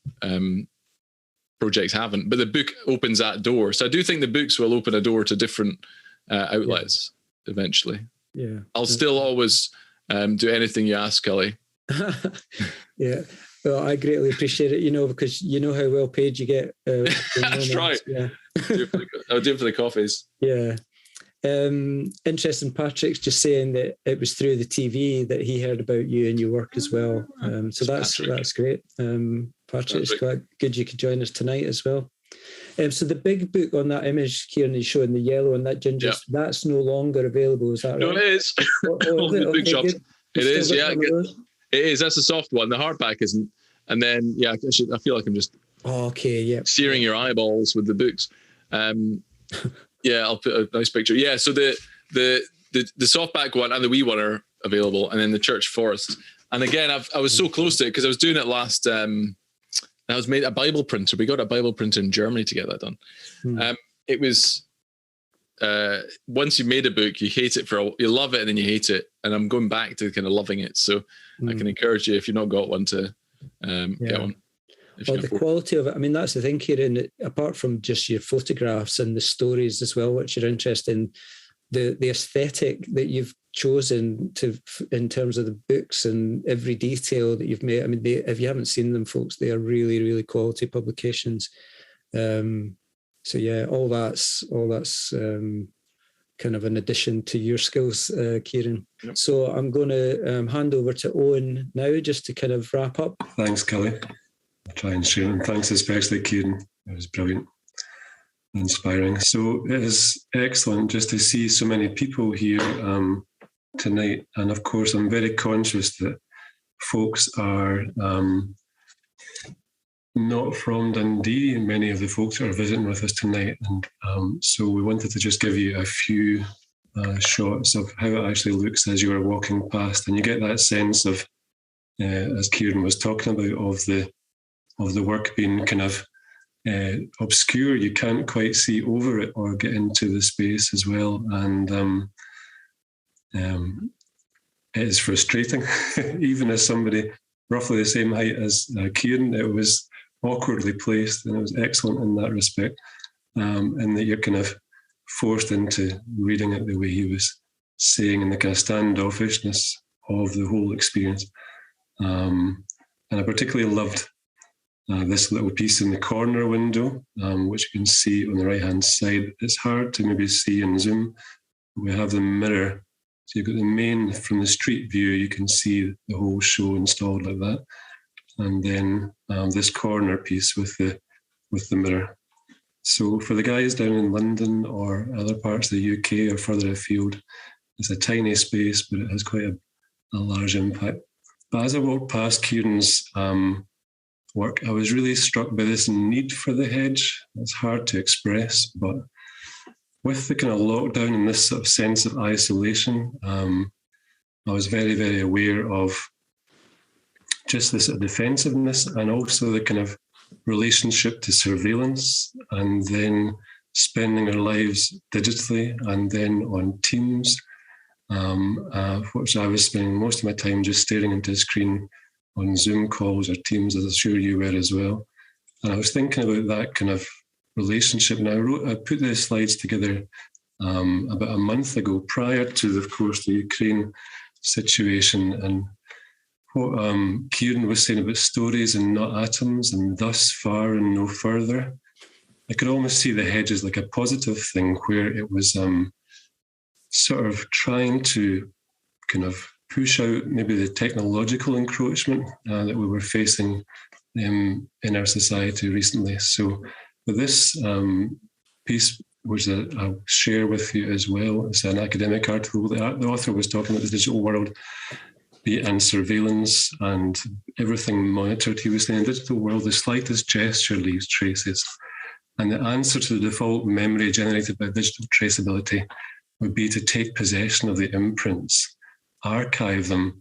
projects haven't. But the book opens that door. So I do think the books will open a door to different outlets eventually. Yeah. I'll still always do anything you ask, Kelly. Yeah. Well, I greatly appreciate it, because you know how well paid you get. That's right. Yeah. I'll do it for the coffees. Yeah. Interesting. Patrick's just saying that it was through the TV that he heard about you and your work as well. So that's great. Patrick's quite good. You could join us tonight as well. So the big book on that image, Kieran, is showing the yellow and that ginger. That's no longer available. Is that right? No, it is. The book shops. It is. Yeah, it is. That's the soft one. The hardback isn't. And then, I feel like I'm just searing your eyeballs with the books. I'll put a nice picture. Yeah, so the softback one and the wee one are available, and then the Church Forest. And again, I was so close to it because I was doing it last. I was made a Bible printer. We got a Bible printer in Germany to get that done. It was once you made a book, you hate it you love it and then you hate it. And I'm going back to kind of loving it. So I can encourage you, if you've not got one, to get one. Well, the quality of it, I mean, that's the thing, Kieran, apart from just your photographs and the stories as well, which you're interested in, the aesthetic that you've chosen in terms of the books and every detail that you've made. I mean, if you haven't seen them, folks, they are really, really quality publications. So yeah, all that's kind of an addition to your skills, Kieran. Yep. So I'm going to hand over to Owen now, just to kind of wrap up. Thanks, Kelly. I'll try and share, and thanks especially, Kieran. It was brilliant, inspiring. So it is excellent just to see so many people here tonight. And of course, I'm very conscious that folks are not from Dundee. Many of the folks are visiting with us tonight. And so we wanted to just give you a few shots of how it actually looks as you are walking past. And you get that sense of, as Kieran was talking about, of the work being kind of obscure. You can't quite see over it or get into the space as well. And it is frustrating. Even as somebody roughly the same height as Kieran, it was awkwardly placed, and it was excellent in that respect. And that you're kind of forced into reading it the way he was saying, and the kind of standoffishness of the whole experience. And I particularly loved this little piece in the corner window, which you can see on the right-hand side. It's hard to maybe see in Zoom. We have the mirror. So you've got the main, from the street view, you can see the whole show installed like that. And then this corner piece with the mirror. So for the guys down in London or other parts of the UK or further afield, it's a tiny space, but it has quite a large impact. But as I walked past Kieran's work, I was really struck by this need for the hedge. It's hard to express, but with the kind of lockdown and this sort of sense of isolation, I was very, very aware of just this defensiveness, and also the kind of relationship to surveillance, and then spending our lives digitally and then on Teams, which I was spending most of my time just staring into a screen on Zoom calls or Teams, as I'm sure you were as well. And I was thinking about that kind of relationship. And I put the slides together about a month ago, prior to, of course, the Ukraine situation, and what Kieran was saying about stories and not atoms, and thus far and no further. I could almost see the hedge as like a positive thing, where it was sort of trying to kind of push out maybe the technological encroachment that we were facing in our society recently. So with this piece, which I'll share with you as well, it's an academic article. The author was talking about the digital world and surveillance and everything monitored. He was saying, in the digital world, the slightest gesture leaves traces. And the answer to the default memory generated by digital traceability would be to take possession of the imprints, archive them,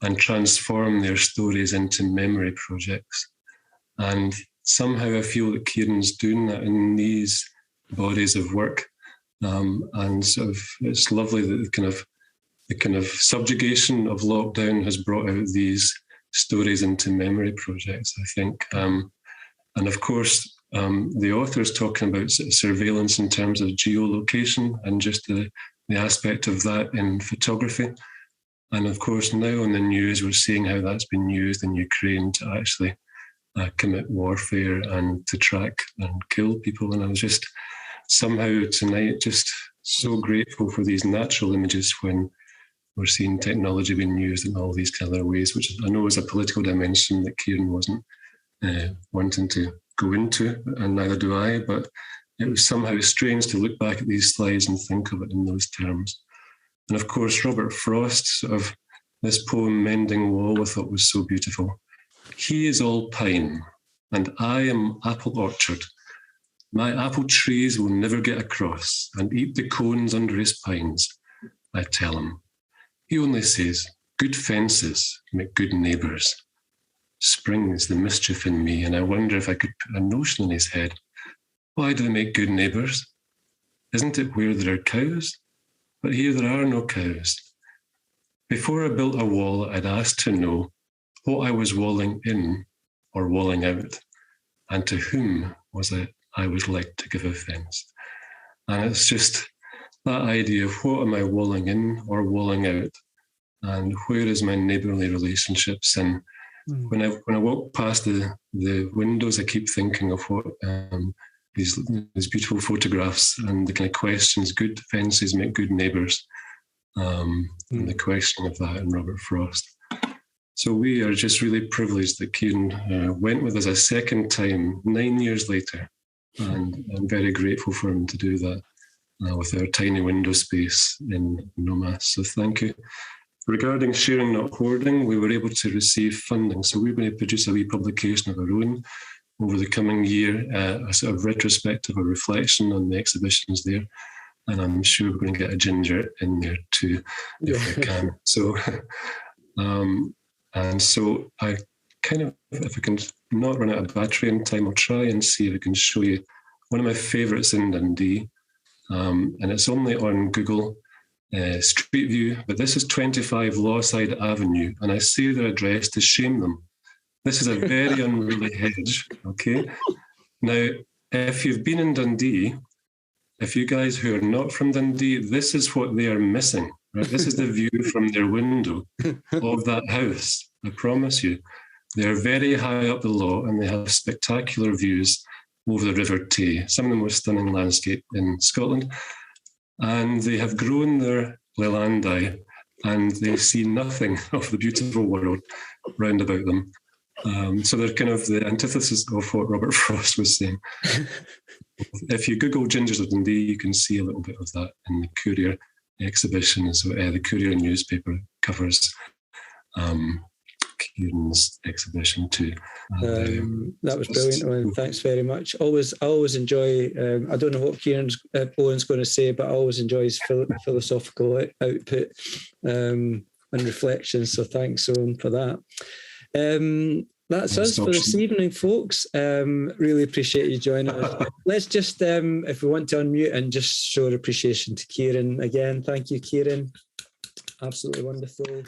and transform their stories into memory projects. And somehow I feel that Kieran's doing that in these bodies of work. And sort of, it's lovely that the kind of subjugation of lockdown has brought out these stories into memory projects, I think. And of course, the author is talking about surveillance in terms of geolocation and just the aspect of that in photography. And of course, now on the news, we're seeing how that's been used in Ukraine to actually commit warfare and to track and kill people. And I was just somehow tonight just so grateful for these natural images when we're seeing technology being used in all these kind of ways, which I know is a political dimension that Kieran wasn't wanting to go into, and neither do I, but it was somehow strange to look back at these slides and think of it in those terms. And of course, Robert Frost, sort of this poem, Mending Wall, I thought was so beautiful. He is all pine, and I am apple orchard. My apple trees will never get across and eat the cones under his pines, I tell him. He only says, good fences make good neighbours. Springs the mischief in me, and I wonder if I could put a notion in his head. Why do they make good neighbours? Isn't it where there are cows? But here there are no cows. Before I built a wall, I'd asked to know what I was walling in or walling out, and to whom was it I was like to give offence. And it's just that idea of what am I walling in or walling out, and where is my neighbourly relationships. And when I walk past the windows, I keep thinking of what these beautiful photographs and the kind of questions, good fences make good neighbours, and the question of that in Robert Frost. So we are just really privileged that Kieran went with us a second time, 9 years later, and I'm very grateful for him to do that with our tiny window space in Nomas. So thank you. Regarding Sharing Not Hoarding, we were able to receive funding. So we're going to produce a wee publication of our own over the coming year, a sort of retrospective or reflection on the exhibitions there. And I'm sure we're going to get a ginger in there too, if we can. So, and so I kind of, if I can not run out of battery in time, I'll try and see if I can show you one of my favourites in Dundee. And it's only on Google Street View, but this is 25 Lawside Avenue, and I say their address to shame them. This is a very unruly hedge, okay? Now, if you've been in Dundee, if you guys who are not from Dundee, this is what they are missing, right? This is the view from their window of that house, I promise you. They're very high up the law, and they have spectacular views over the River Tay, some of the most stunning landscape in Scotland. And they have grown their lelandai, and they see nothing of the beautiful world round about them. So they're kind of the antithesis of what Robert Frost was saying. If you Google Gingers of Dundee, you can see a little bit of that in the Courier exhibition. So the Courier newspaper covers Kieran's exhibition too. That was brilliant, Owen. Thanks very much. I always enjoy, I don't know what Owen's going to say, but I always enjoy his philosophical output and reflections. So thanks, Owen, for that. That's us for this evening, folks. Really appreciate you joining us. Let's just, if we want to unmute and just show our appreciation to Kieran again. Thank you, Kieran. Absolutely wonderful.